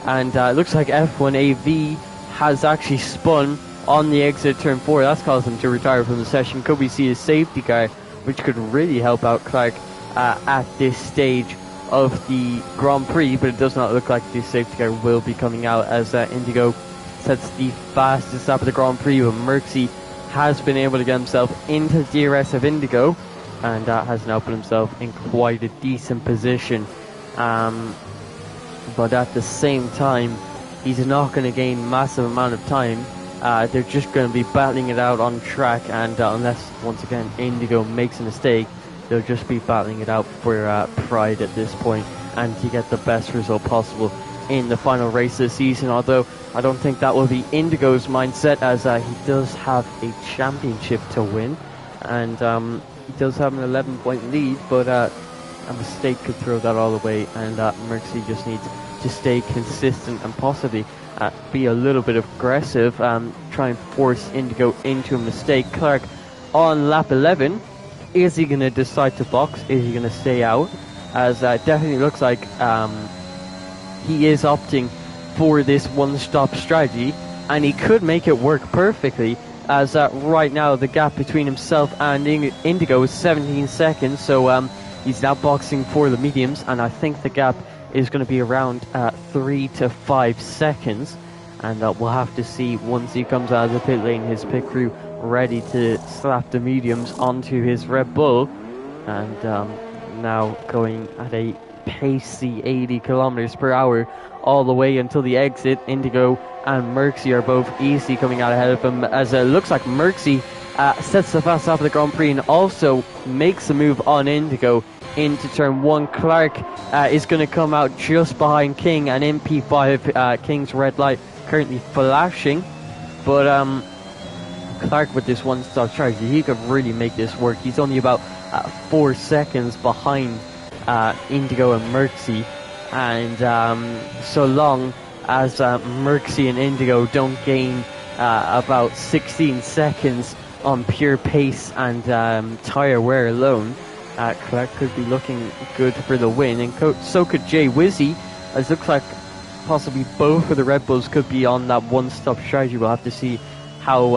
Speaker 1: and it looks like F1AV has actually spun on the exit turn 4. That's caused him to retire from the session. Could we see a safety car, which could really help out Clark at this stage of the Grand Prix, but it does not look like the safety car will be coming out, as Indigo sets the fastest lap of the Grand Prix, but Merksy has been able to get himself into the DRS of Indigo, and has now put himself in quite a decent position. But at the same time, he's not going to gain massive amount of time. They're just going to be battling it out on track, and unless, once again, Indigo makes a mistake, they'll just be battling it out for pride at this point, and to get the best result possible in the final race this season. Although I don't think that will be Indigo's mindset, as he does have a championship to win, and he does have an 11-point lead, but a mistake could throw that all away, and Merksy just needs to stay consistent and possibly be a little bit aggressive, try and force Indigo into a mistake. Clark on lap 11, is he going to decide to box? Is he going to stay out? As definitely looks like he is opting for this one-stop strategy, and he could make it work perfectly, as right now the gap between himself and Indigo is 17 seconds, so he's now boxing for the mediums, and I think the gap is going to be around 3 to 5 seconds, and we'll have to see once he comes out of the pit lane, his pit crew ready to slap the mediums onto his Red Bull, and now going at a pacey 80 kilometers per hour all the way until the exit. Indigo and Merksy are both easily coming out ahead of him, as it looks like Merksy sets the fast lap of the Grand Prix and also makes a move on Indigo into turn 1. Clark is going to come out just behind King, and in P5 King's red light currently flashing, but Clark with this one-stop strategy, he could really make this work. He's only about 4 seconds behind Indigo and Merksy, and so long as Merksy and Indigo don't gain about 16 seconds on pure pace and tyre wear alone, Clark could be looking good for the win, and so could Jay Wizzy, as it looks like possibly both of the Red Bulls could be on that one-stop strategy. We'll have to see how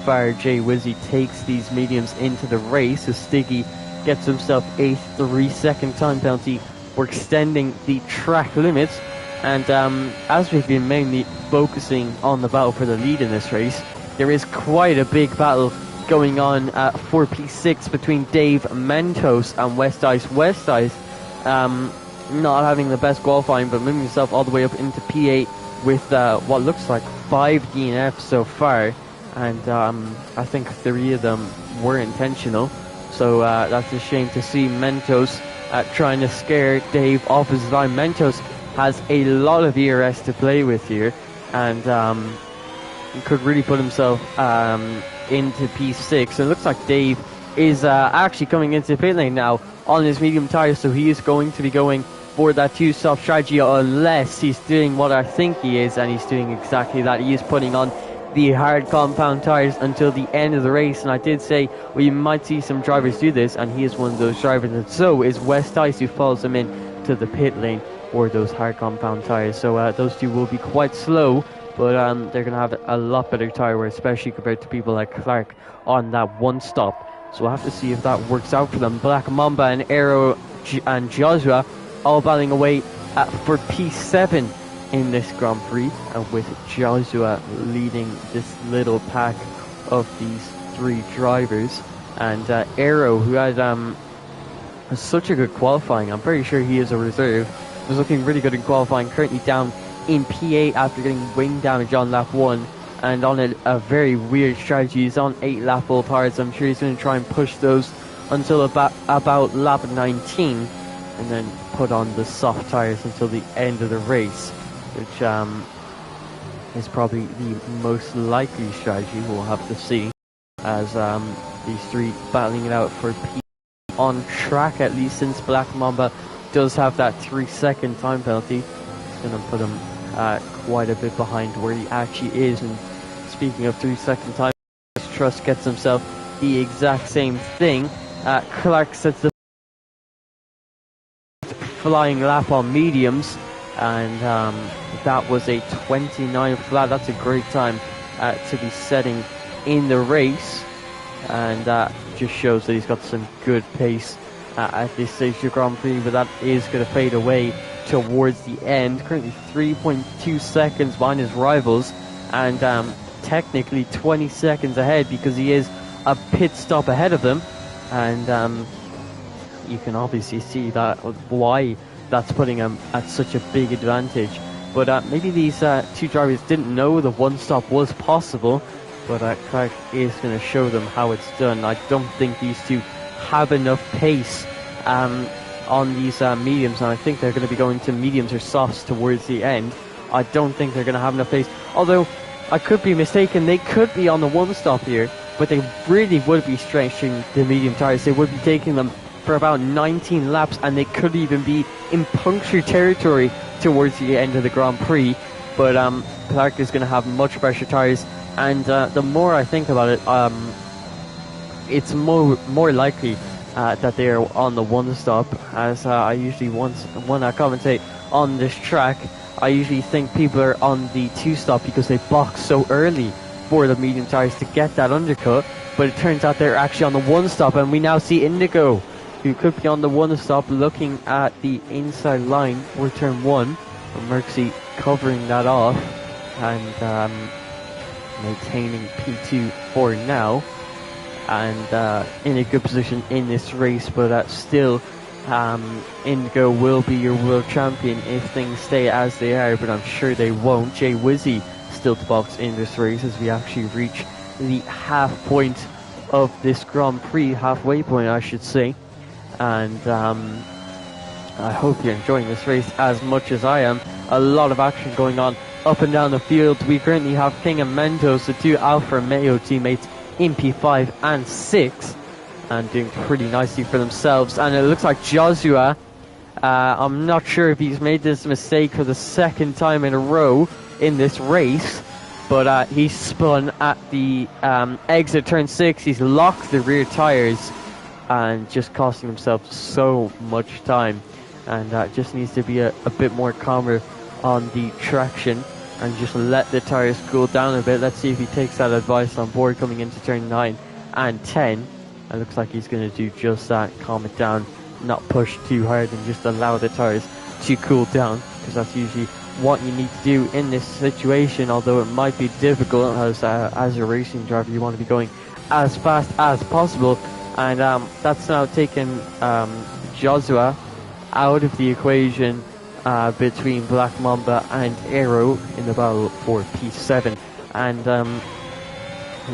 Speaker 1: far Jay Wizzy takes these mediums into the race, as Stiggy gets himself a 3-second time penalty for extending the track limits. And as we've been mainly focusing on the battle for the lead in this race, there is quite a big battle going on for P6 between Dave Mentos and West Ice. West Ice not having the best qualifying, but moving himself all the way up into P8 with what looks like 5 DNFs so far, and I think 3 of them were intentional, so that's a shame to see. Mentos trying to scare Dave off his line. Mentos has a lot of ERS to play with here, and could really put himself into P6. And it looks like Dave is actually coming into the pit lane now on his medium tires, so he is going to be going for that 2-stop strategy, unless he's doing what I think he is, and he's doing exactly that. He is putting on the hard compound tires until the end of the race, and I did say we might see some drivers do this, and he is one of those drivers, and so is West Ice, who follows him in to the pit lane for those hard compound tires. So those two will be quite slow, but they're going to have a lot better tire wear, especially compared to people like Clark on that one stop. So we'll have to see if that works out for them. Black Mamba and Aero and Joshua all battling away for P7 in this Grand Prix, with Joshua leading this little pack of these 3 drivers. And Aero, who had such a good qualifying, I'm pretty sure he is a reserve, was looking really good in qualifying, currently down in P8 after getting wing damage on lap 1, and on a very weird strategy. He's on 8 lap old tires. I'm sure he's going to try and push those until about lap 19, and then put on the soft tires until the end of the race, which is probably the most likely strategy. We'll have to see, as these 3 battling it out for P on track, at least, since Black Mamba does have that 3-second time penalty. It's going to put him quite a bit behind where he actually is. And speaking of 3-second time, Trust gets himself the exact same thing. Clark sets the flying lap on mediums, and that was a 29 flat. That's a great time to be setting in the race, and just shows that he's got some good pace at this stage of the Grand Prix, but that is going to fade away towards the end. Currently 3.2 seconds behind his rivals, and technically 20 seconds ahead, because he is a pit stop ahead of them. And you can obviously see that why that's putting him at such a big advantage. But maybe these 2 drivers didn't know the 1 stop was possible, but Clark is going to show them how it's done. I don't think these 2 have enough pace on these mediums, and I think they're going to be going to mediums or softs towards the end. I don't think they're going to have enough pace, although I could be mistaken. They could be on the 1 stop here, but they really would be stretching the medium tires. They would be taking them for about 19 laps, and they could even be in puncture territory towards the end of the Grand Prix. But Clark is going to have much fresher tires, and the more I think about it, it's more likely that they are on the 1 stop, as I usually when I commentate on this track, I usually think people are on the 2 stop because they box so early for the medium tires to get that undercut, but it turns out they're actually on the 1 stop, and we now see Indigo, who could be on the 1 stop, looking at the inside line for turn 1. Merxy covering that off and maintaining P2 for now, and in a good position in this race. But still, Indigo will be your world champion if things stay as they are, but I'm sure they won't. Jay Wizzy still to box in this race as we actually reach the half point of this Grand Prix, halfway point I should say. And I hope you're enjoying this race as much as I am. A lot of action going on up and down the field. We currently have King and Mentos, the 2 Alfa Romeo teammates, in P5 and 6, and doing pretty nicely for themselves. And it looks like Joshua, I'm not sure if he's made this mistake for the 2nd time in a row in this race, but he spun at the exit turn 6. He's locked the rear tires and just costing himself so much time, and just needs to be a bit more calmer on the traction and just let the tires cool down a bit. Let's see if he takes that advice on board coming into turn 9 and 10. It looks like he's going to do just that, calm it down, not push too hard, and just allow the tires to cool down, because that's usually what you need to do in this situation, although it might be difficult, as a racing driver you want to be going as fast as possible. And that's now taken Joshua out of the equation between Black Mamba and Aero in the battle for P7. And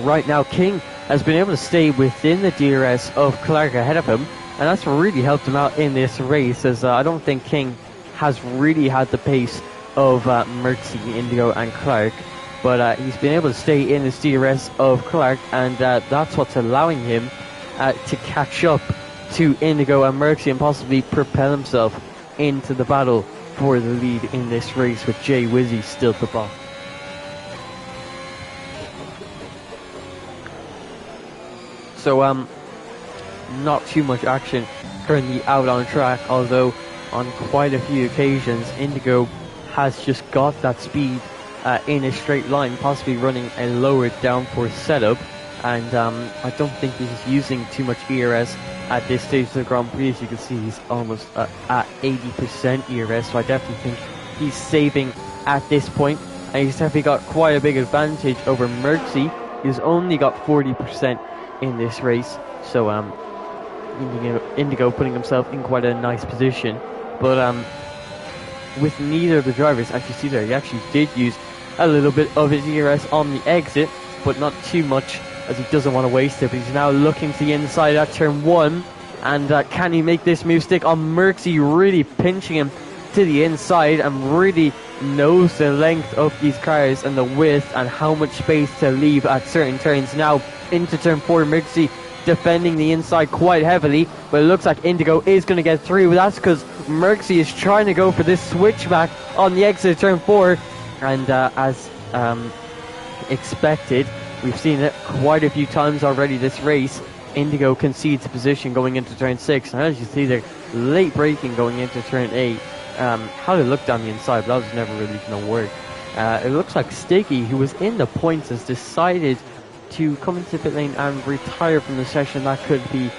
Speaker 1: right now King has been able to stay within the DRS of Clark ahead of him, and that's really helped him out in this race, as I don't think King has really had the pace of Mertzi, Indigo and Clark, but he's been able to stay in his DRS of Clark, and that's what's allowing him to catch up to Indigo and Merxy and possibly propel himself into the battle for the lead in this race, with Jay Wizzy still to box. So not too much action currently out on track, although on quite a few occasions Indigo has just got that speed in a straight line, possibly running a lower downforce setup. And I don't think he's using too much ERS at this stage of the Grand Prix. As you can see, he's almost at 80% ERS, so I definitely think he's saving at this point, and he's definitely got quite a big advantage over Merxy. He's only got 40% in this race, so Indigo putting himself in quite a nice position. But with neither of the drivers, as you see there, he actually did use a little bit of his DRS on the exit, but not too much, as he doesn't want to waste it. But he's now looking to the inside at turn 1, and can he make this move stick on Merxy, really pinching him to the inside, and really knows the length of these cars and the width and how much space to leave at certain turns. Now into turn 4, Merxy defending the inside quite heavily, but it looks like Indigo is going to get through. That's because Merxy is trying to go for this switchback on the exit of turn 4, and as expected, we've seen it quite a few times already this race. Indigo concedes position going into turn 6, and as you see there, late braking going into turn 8. How it looked down the inside, but that was never really going to work. It looks like Sticky, who was in the points, has decided to come into pit lane and retire from the session. That could be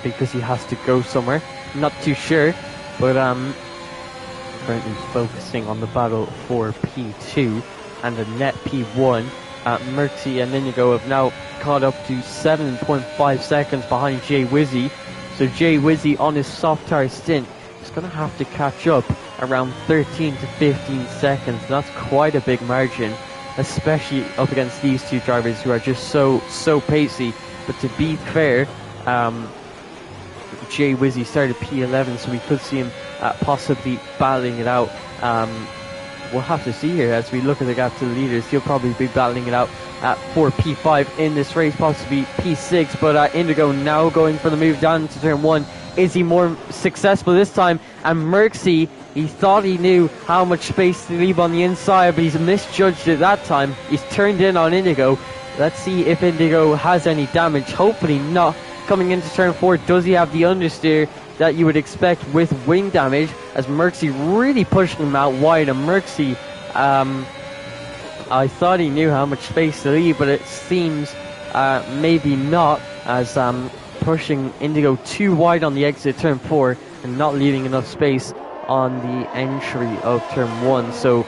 Speaker 1: because he has to go somewhere. Not too sure, but currently focusing on the battle for P2 and the net P1. Merxy and Indigo have now caught up to 7.5 seconds behind Jay Wizzy. So Jay Wizzy on his soft tire stint is going to have to catch up around 13 to 15 seconds. That's quite a big margin, especially up against these two drivers who are just so pacey. But to be fair, Jay Wizzy started P11, so we could see him possibly battling it out. We'll have to see here as we look at the gap to the leaders. He'll probably be battling it out for P5 in this race, possibly P6. But Indigo now going for the move down to turn 1. Is he more successful this time? And Merxy, he thought he knew how much space to leave on the inside, but he's misjudged it that time. He's turned in on Indigo. Let's see if Indigo has any damage. Hopefully not. Coming into turn 4, does he have the understeer that you would expect with wing damage, as Merxy really pushing him out wide? And Merxy, I thought he knew how much space to leave, but it seems maybe not, as pushing Indigo too wide on the exit turn 4 and not leaving enough space on the entry of turn 1. So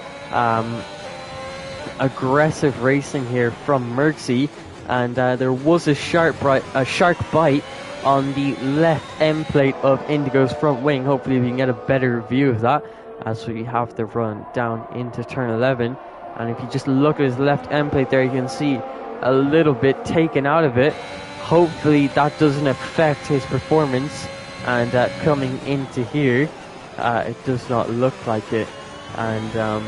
Speaker 1: aggressive racing here from Merxy, and there was a sharp bite on the left end plate of Indigo's front wing. Hopefully we can get a better view of that as we have the run down into turn 11. And if you just look at his left end plate there, you can see a little bit taken out of it. Hopefully that doesn't affect his performance. And coming into here, it does not look like it. And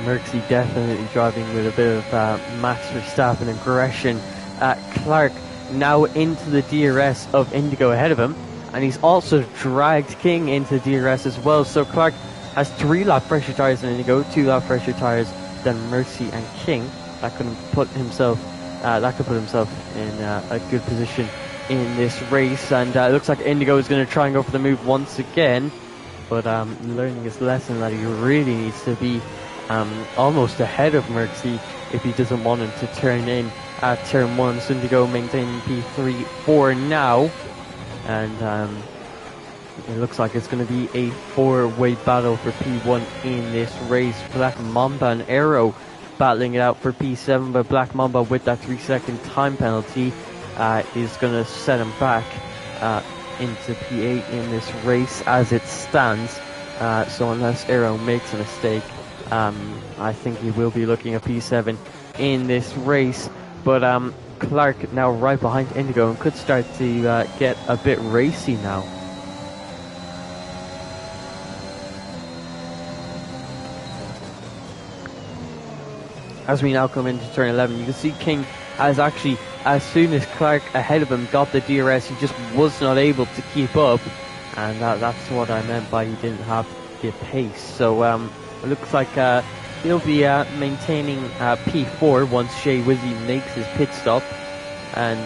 Speaker 1: Merxy definitely driving with a bit of Max Verstappen aggression. Clark now into the DRS of Indigo ahead of him, and he's also dragged King into DRS as well. So Clark has 3 lap pressure tires than Indigo, 2 lap pressure tires than Merxy and King. That could put himself in a good position in this race. And it looks like Indigo is going to try and go for the move once again, but learning his lesson that he really needs to be almost ahead of Merxy if he doesn't want him to turn in at turn 1. So Indigo maintaining P3 for now, and it looks like it's going to be a 4-way battle for P1 in this race. Black Mamba and Aero battling it out for P7, but Black Mamba with that 3-second time penalty is going to set him back into P8 in this race as it stands. So unless Aero makes a mistake, I think he will be looking at P7 in this race. But Clark now right behind Indigo and could start to get a bit racy now. As we now come into turn 11, you can see King has actually, as soon as Clark ahead of him got the DRS, he just was not able to keep up, and that's what I meant by he didn't have the pace. So it looks like he'll be maintaining P4 once Jay Wizzy makes his pit stop, and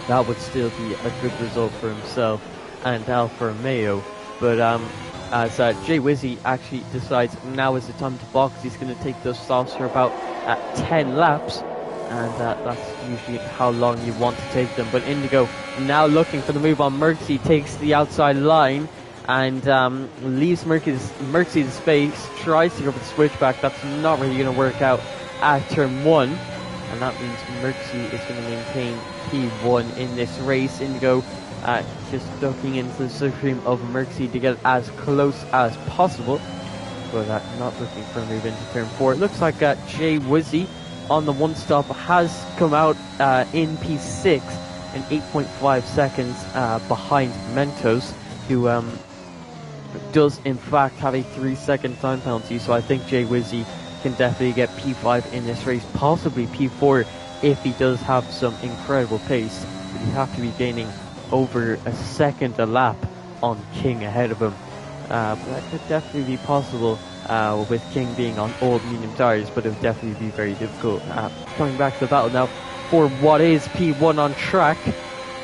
Speaker 1: that would still be a good result for himself and Alfa Romeo. But as Jay Wizzy actually decides now is the time to box, he's going to take those softs for about 10 laps, and that's usually how long you want to take them. But Indigo now looking for the move on Merxy, takes the outside line, and leaves Mercy the space, tries to go for the switchback. That's not really going to work out at turn 1, and that means Mercy is going to maintain P1 in this race. Indigo just ducking into the slipstream of Mercy to get as close as possible, but not looking for a move into turn 4. It looks like Jay Wizzy on the one stop has come out in P6 in 8.5 seconds behind Mentos, who does in fact have a 3-second time penalty. So I think Jay Wizzy can definitely get P5 in this race, possibly P4 if he does have some incredible pace, but he'd have to be gaining over a second a lap on King ahead of him. But that could definitely be possible with King being on old medium tyres, but it would definitely be very difficult. Coming back to the battle now for what is P1 on track.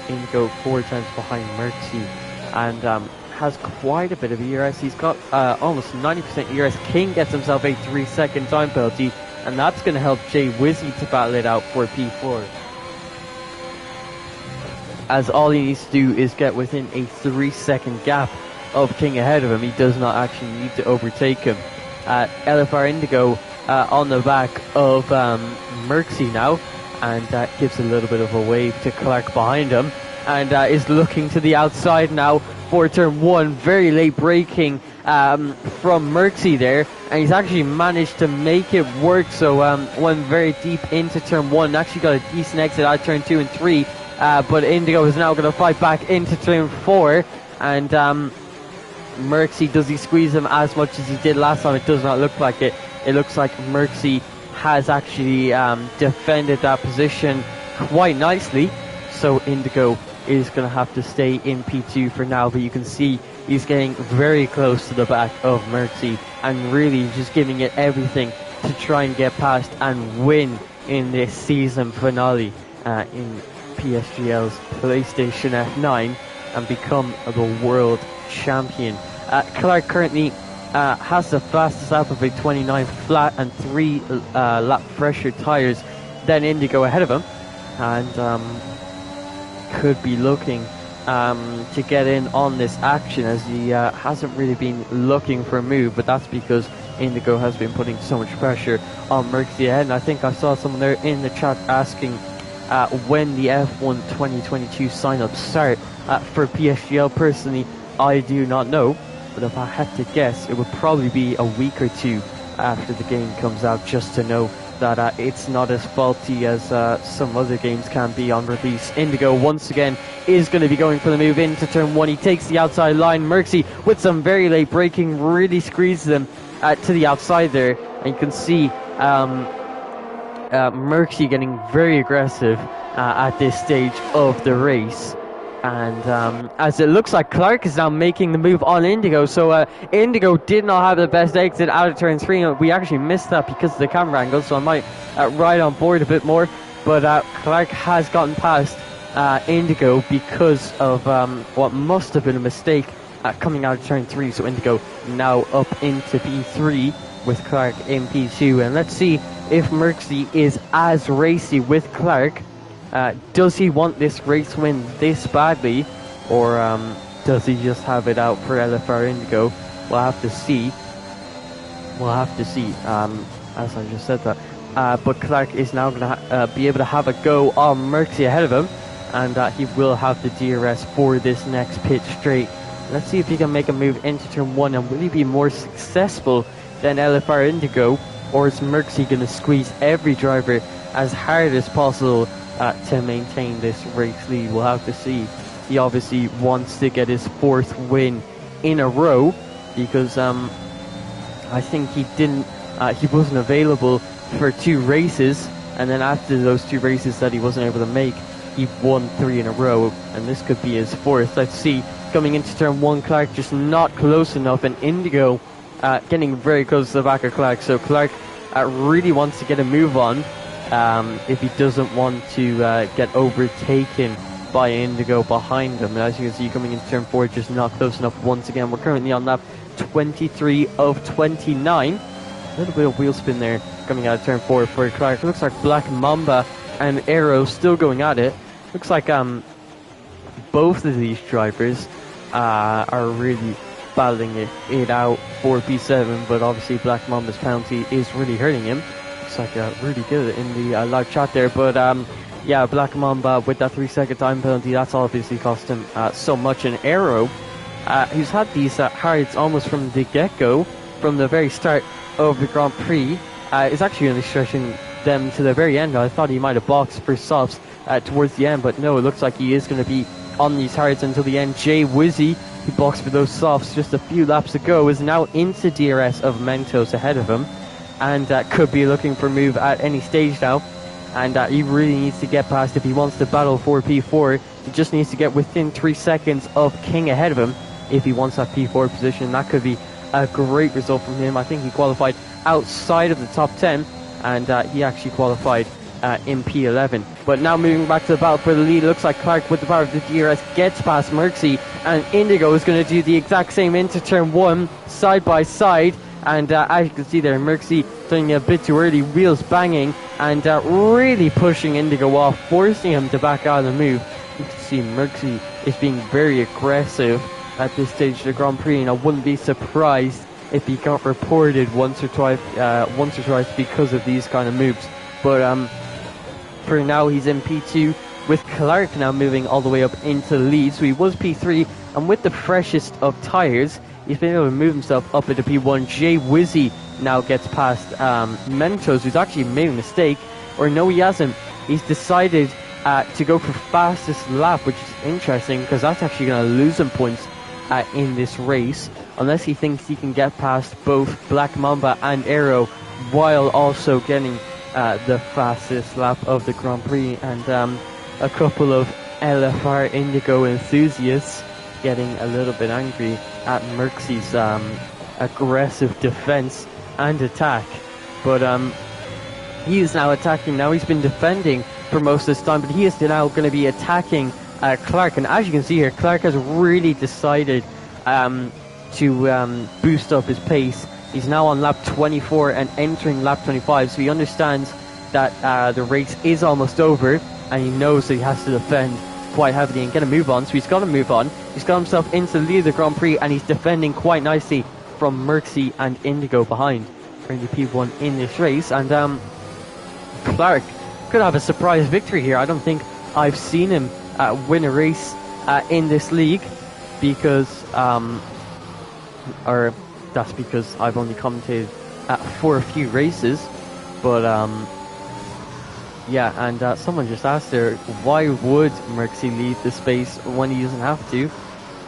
Speaker 1: Indigo 4 times behind Mercy, and has quite a bit of ERS. He's got almost 90% ERS. King gets himself a 3-second time penalty, and that's going to help Jay Wizzy to battle it out for P4, as all he needs to do is get within a 3-second gap of King ahead of him. He does not actually need to overtake him. LFR Indigo on the back of Mercy now, and that gives a little bit of a wave to Clark behind him, and is looking to the outside now for turn 1. Very late braking from Mercy there, and he's actually managed to make it work. So went very deep into turn 1, actually got a decent exit out turn 2 and 3, but Indigo is now going to fight back into turn 4, and Mercy, does he squeeze him as much as he did last time? It does not look like it. It looks like Mercy has actually defended that position quite nicely, so Indigo is going to have to stay in P2 for now, but you can see he's getting very close to the back of Mercy and really just giving it everything to try and get past and win in this season finale in PSGL's PlayStation F9 and become the world champion. Clark currently has the fastest lap of a 29 flat and 3 lap fresher tyres than Indigo ahead of him, and could be looking to get in on this action, as he hasn't really been looking for a move, but that's because Indigo has been putting so much pressure on Mercy ahead. And I think I saw someone there in the chat asking when the F1 2022 sign-ups start for PSGL. Personally, I do not know, but if I had to guess, it would probably be a week or 2 after the game comes out, just to know that it's not as faulty as some other games can be on release. Indigo once again is going to be going for the move into turn 1. He takes the outside line. Mercy with some very late braking really squeezes him to the outside there, and you can see Mercy getting very aggressive at this stage of the race. And as it looks like Clark is now making the move on Indigo, so Indigo did not have the best exit out of turn 3. We actually missed that because of the camera angle, so I might ride on board a bit more. But Clark has gotten past Indigo because of what must have been a mistake coming out of turn 3. So Indigo now up into P3 with Clark in P2. And let's see if Mercy is as racy with Clark. Does he want this race win this badly, or does he just have it out for LFR Indigo? We'll have to see. As I just said that. But Clark is now going to be able to have a go on Mercy ahead of him, and he will have the DRS for this next pit straight. Let's see if he can make a move into turn 1, and will he be more successful than LFR Indigo, or is Mercy going to squeeze every driver as hard as possible to maintain this race lead? We'll have to see. He obviously wants to get his 4th win in a row, because I think he wasn't available for 2 races, and then after those 2 races that he wasn't able to make, he won 3 in a row, and this could be his 4th. Let's see. Coming into turn 1, Clark just not close enough, and Indigo getting very close to the back of Clark, so Clark really wants to get a move on if he doesn't want to get overtaken by Indigo behind him. And as you can see, coming into turn 4, just not close enough once again. We're currently on lap 23 of 29. A little bit of wheel spin there coming out of turn 4 for Clark. It looks like Black Mamba and Arrow still going at it. Looks like both of these drivers are really battling it out for P7, but obviously Black Mamba's penalty is really hurting him. Looks like really good in the live chat there, but yeah, Black Mamba with that 3-second time penalty, that's obviously cost him so much. An Arrow, who's had these hards almost from the get-go, from the very start of the Grand Prix, is actually going to be stretching them to the very end. I thought he might have boxed for softs towards the end, but no, it looks like he is going to be on these hards until the end. Jay Wizzy, who boxed for those softs just a few laps ago, is now into DRS of Mentos ahead of him, and could be looking for a move at any stage now. And he really needs to get past, if he wants to battle for P4, he just needs to get within 3 seconds of King ahead of him if he wants that P4 position. That could be a great result from him. I think he qualified outside of the top 10, and he actually qualified in P11. But now moving back to the battle for the lead, looks like Clark with the power of the DRS gets past Merxy, and Indigo is going to do the exact same into turn 1, side by side. And as you can see there, Merxy doing a bit too early, wheels banging, and really pushing Indigo off, forcing him to back out of the move. You can see Merxy is being very aggressive at this stage of the Grand Prix, and I wouldn't be surprised if he got reported once or twice because of these kind of moves. But for now, he's in P2, with Clark now moving all the way up into the lead. So he was P3, and with the freshest of tyres, he's been able to move himself up into P1. Jay Wizzy now gets past Mentos, who's actually made a mistake. Or no, he hasn't. He's decided to go for fastest lap, which is interesting, because that's actually going to lose him points in this race, unless he thinks he can get past both Black Mamba and Arrow while also getting the fastest lap of the Grand Prix. And a couple of LFR Indigo enthusiasts getting a little bit angry at Merxy's aggressive defense and attack. But he is now attacking. Now he's been defending for most of this time, but he is now going to be attacking Clark. And as you can see here, Clark has really decided to boost up his pace. He's now on lap 24 and entering lap 25, so he understands that the race is almost over, and he knows that he has to defend quite heavily and get a move on. So he's got to move on. He's got himself into the lead of the Grand Prix, and he's defending quite nicely from Merxy and Indigo behind for the P1 in this race. And Clark could have a surprise victory here. I don't think I've seen him win a race in this league, because or that's because I've only commentated for a few races. But yeah, and someone just asked there, why would Merxy leave the space when he doesn't have to?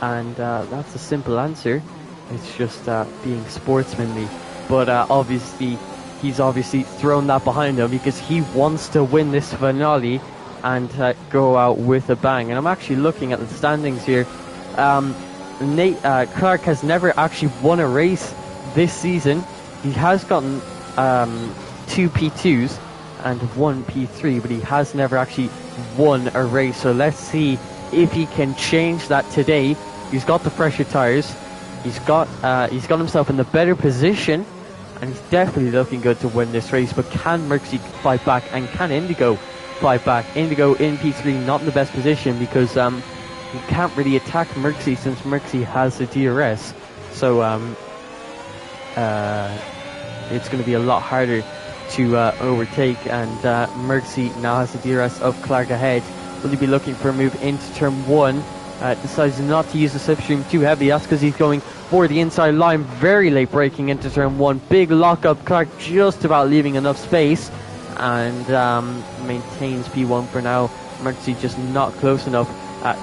Speaker 1: And that's a simple answer. It's just being sportsmanly. But obviously, he's obviously thrown that behind him because he wants to win this finale and go out with a bang. And I'm actually looking at the standings here. Clark has never actually won a race this season. He has gotten 2 P2s and 1 P3, but he has never actually won a race. So let's see if he can change that today. He's got the fresher tires. He's got himself in the better position, and he's definitely looking good to win this race. But can Merxy fight back, and can Indigo fight back? Indigo in P3, not in the best position, because he can't really attack Merxy since Merxy has the DRS. So it's going to be a lot harder to overtake, and Merxy now has the DRS of Clark ahead. Will he be looking for a move into turn 1? Decides not to use the slipstream too heavy. That's because he's going for the inside line, very late braking into turn 1. Big lockup. Clark just about leaving enough space, and maintains P1 for now. Merxy just not close enough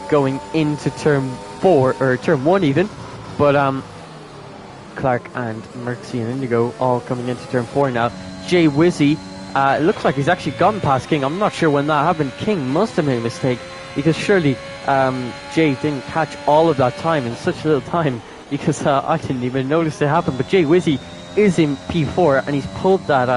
Speaker 1: going into turn 4, or turn 1 even. But Clark and Merxy and Indigo all coming into turn 4 now. Jay Wizzy, it looks like he's actually gotten past King. I'm not sure when that happened. King must have made a mistake, because surely Jay didn't catch all of that time in such little time, because I didn't even notice it happen. But Jay Wizzy is in P4, and he's pulled that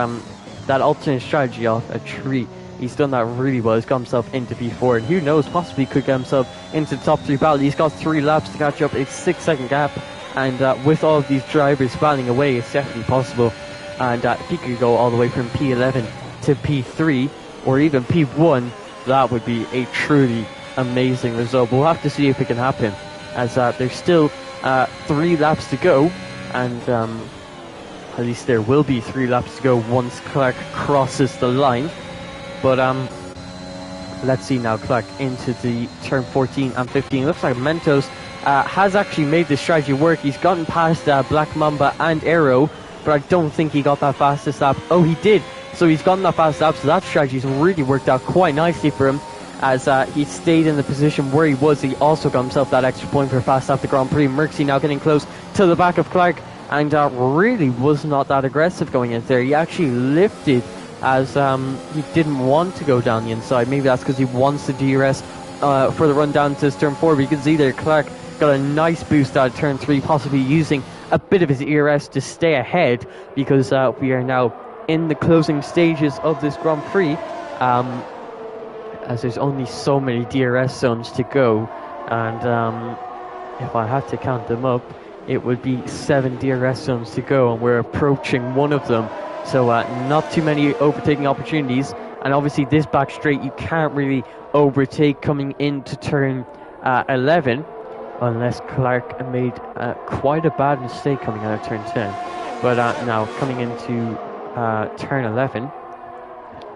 Speaker 1: alternate strategy off a tree. He's done that really well. He's got himself into P4, and who knows, possibly could get himself into the top 3 battle. He's got 3 laps to catch up, a 6-second gap, and with all of these drivers battling away, it's definitely possible. And if he could go all the way from P11 to P3, or even P1, that would be a truly amazing result. We'll have to see if it can happen, as there's still 3 laps to go, and at least there will be 3 laps to go once Clark crosses the line. But let's see now, Clark into the turn 14 and 15. Looks like Mentos has actually made this strategy work. He's gotten past Black Mamba and Arrow, but I don't think he got that fastest lap. Oh, he did. So he's gotten that fast lap, so that strategy's really worked out quite nicely for him, as he stayed in the position where he was. He also got himself that extra point for fast lap the Grand Prix. Merckxy now getting close to the back of Clark, and really was not that aggressive going in there. He actually lifted as he didn't want to go down the inside. Maybe that's because he wants the DRS for the run down to turn 4. But you can see there Clark got a nice boost out of turn 3, possibly using a bit of his ERS to stay ahead, because we are now in the closing stages of this Grand Prix, as there's only so many DRS zones to go, and if I had to count them up, it would be 7 DRS zones to go, and we're approaching one of them. So not too many overtaking opportunities, and obviously this back straight you can't really overtake coming into turn 11, unless Clark made quite a bad mistake coming out of turn 10. But now coming into turn 11,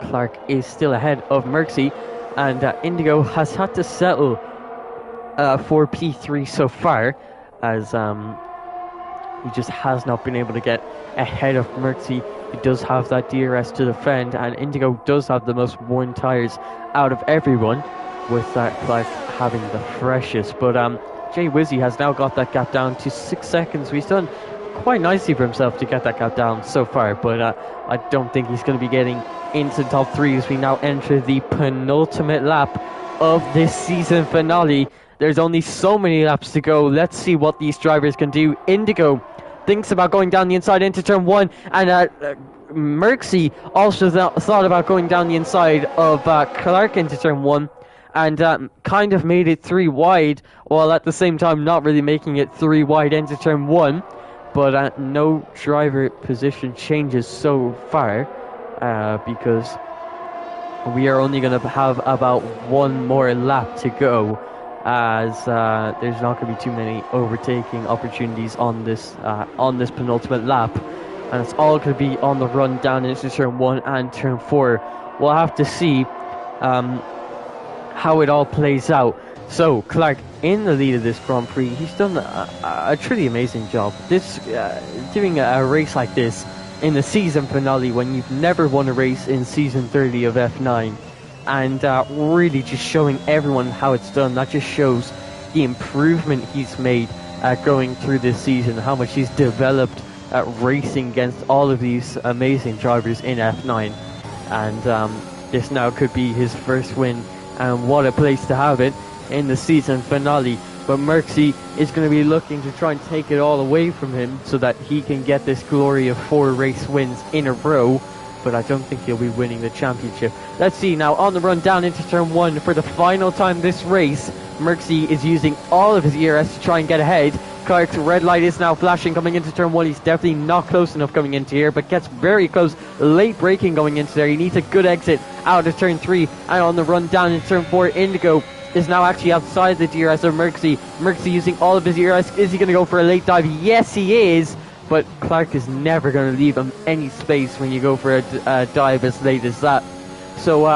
Speaker 1: Clark is still ahead of Merckxy, and Indigo has had to settle for P3 so far, as he just has not been able to get ahead of Merckxy. He does have that DRS to defend, and Indigo does have the most worn tyres out of everyone, with Clark having the freshest. But Jay Wizzy has now got that gap down to 6 seconds. He's done quite nicely for himself to get that gap down so far, but I don't think he's going to be getting into the top 3 as we now enter the penultimate lap of this season finale. There's only so many laps to go. Let's see what these drivers can do. Indigo thinks about going down the inside into turn 1, and Merckxy also thought about going down the inside of Clark into turn 1, and kind of made it 3 wide, while at the same time not really making it 3 wide into turn 1. But no driver position changes so far, because we are only going to have about 1 more lap to go, as there's not going to be too many overtaking opportunities on this penultimate lap, and it's all going to be on the run down into turn 1 and turn 4. We'll have to see how it all plays out. So Clark in the lead of this Grand Prix. He's done a truly amazing job. Doing a race like this in the season finale, when you've never won a race in season 30 of F9, and really just showing everyone how it's done. That just shows the improvement he's made going through this season, how much he's developed racing against all of these amazing drivers in F9. And this now could be his first win, and what a place to have it in the season finale. But Merckxy is going to be looking to try and take it all away from him, so that he can get this glory of 4 race wins in a row, but I don't think he'll be winning the championship. Let's see now, on the run down into turn 1 for the final time this race. Merckxy is using all of his ERS to try and get ahead. Clark's red light is now flashing coming into turn 1. He's definitely not close enough coming into here, but gets very close. Late braking going into there. He needs a good exit out of turn 3, and on the run down in turn 4, Indigo is now actually outside the DRS of Merckxy. Merckxy using all of his DRS. Is he going to go for a late dive? Yes, he is. But Clark is never going to leave him any space when you go for a dive as late as that. So,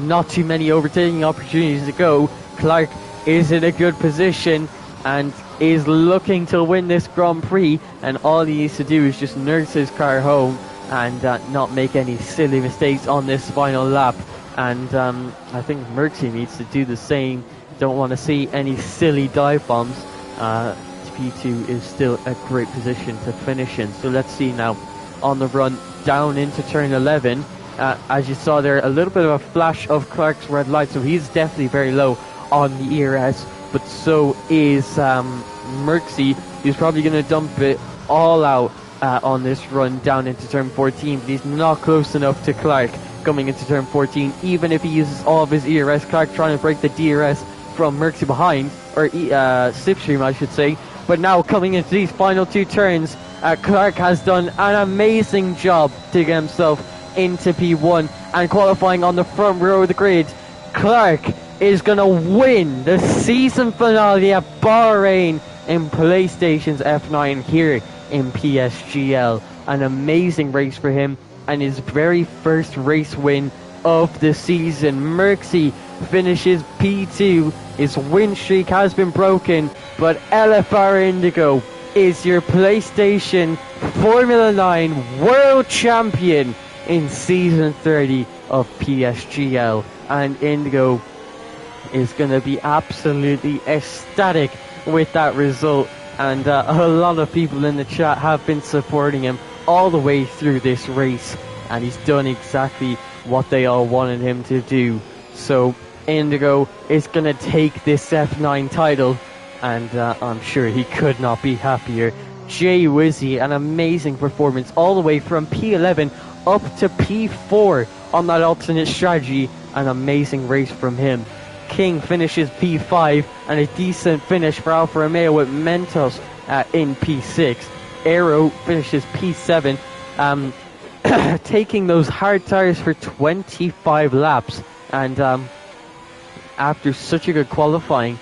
Speaker 1: not too many overtaking opportunities to go. Clark is in a good position and is looking to win this Grand Prix. And all he needs to do is just nurse his car home and not make any silly mistakes on this final lap. And I think Merckxy needs to do the same. Don't want to see any silly dive bombs. P2 is still a great position to finish in. So let's see now, on the run down into turn 11. As you saw there, a little bit of a flash of Clark's red light, so he's definitely very low on the ERS, but so is Merckxy, who's probably going to dump it all out on this run down into turn 14, but he's not close enough to Clark coming into turn 14. Even if he uses all of his ERS, Clark trying to break the DRS from Merckxy behind, or slipstream I should say. But now coming into these final 2 turns, Clark has done an amazing job to get himself into P1 and qualifying on the front row of the grid. Clark is going to win the season finale at Bahrain in PlayStation's F9 here in PSGL. An amazing race for him and his very first race win of the season. Merckxy finishes P2. His win streak has been broken, but LFR Indigo is your PlayStation Formula 9 World Champion in Season 30 of PSGL. And Indigo is going to be absolutely ecstatic with that result. And a lot of people in the chat have been supporting him all the way through this race. And he's done exactly what they all wanted him to do. So Indigo is going to take this F9 title, and I'm sure he could not be happier. Jay Wizzy, an amazing performance all the way from P11 up to P4 on that alternate strategy. An amazing race from him. King finishes P5 and a decent finish for Alfa Romeo with Mentos in P6. Aero finishes P7. Taking those hard tires for 25 laps, and after such a good qualifying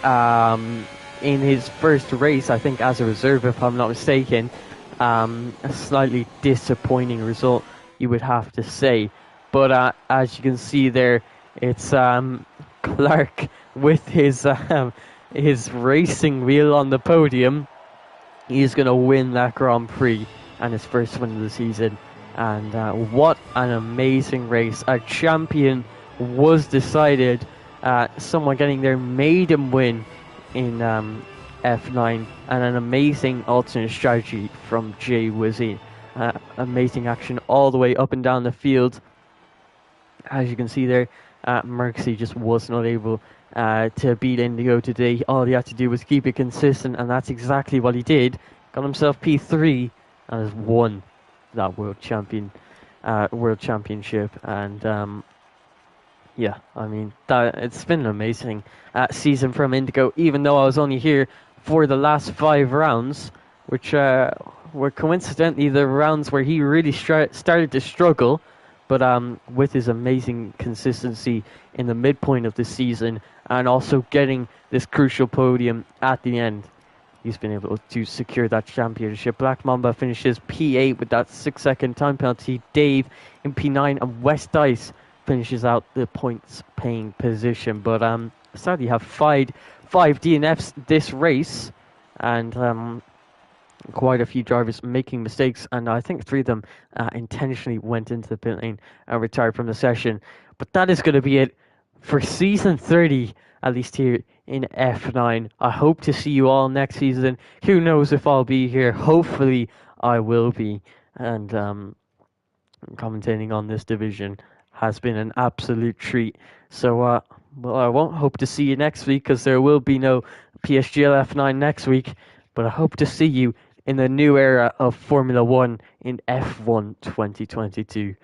Speaker 1: in his first race, I think as a reserve if I'm not mistaken, a slightly disappointing result you would have to say, but as you can see there, it's Clark with his racing wheel on the podium. He's going to win that Grand Prix and his first win of the season. And what an amazing race. A champion was decided. Someone getting their maiden win in F9. And an amazing alternate strategy from Jay Wizzy. Amazing action all the way up and down the field. As you can see there, Merckxy just was not able to beat Indigo today. All he had to do was keep it consistent, and that's exactly what he did. Got himself P3 and has won that world championship. And yeah, I mean, it's been an amazing season from Indigo, even though I was only here for the last 5 rounds, which were coincidentally the rounds where he really started to struggle. But with his amazing consistency in the midpoint of the season and also getting this crucial podium at the end, he's been able to secure that championship. Black Mamba finishes P8 with that 6-second time penalty. Dave in P9, and West Dice finishes out the points paying position. But sadly, you have five DNFs this race, and quite a few drivers making mistakes, and I think 3 of them intentionally went into the pit lane and retired from the session. But that is going to be it for season 30, at least here in F9. I hope to see you all next season. Who knows if I'll be here? Hopefully I will be. And commentating on this division has been an absolute treat. So well, I won't hope to see you next week, because there will be no PSGL F9 next week, but I hope to see you in the new era of Formula 1 in F1 2022.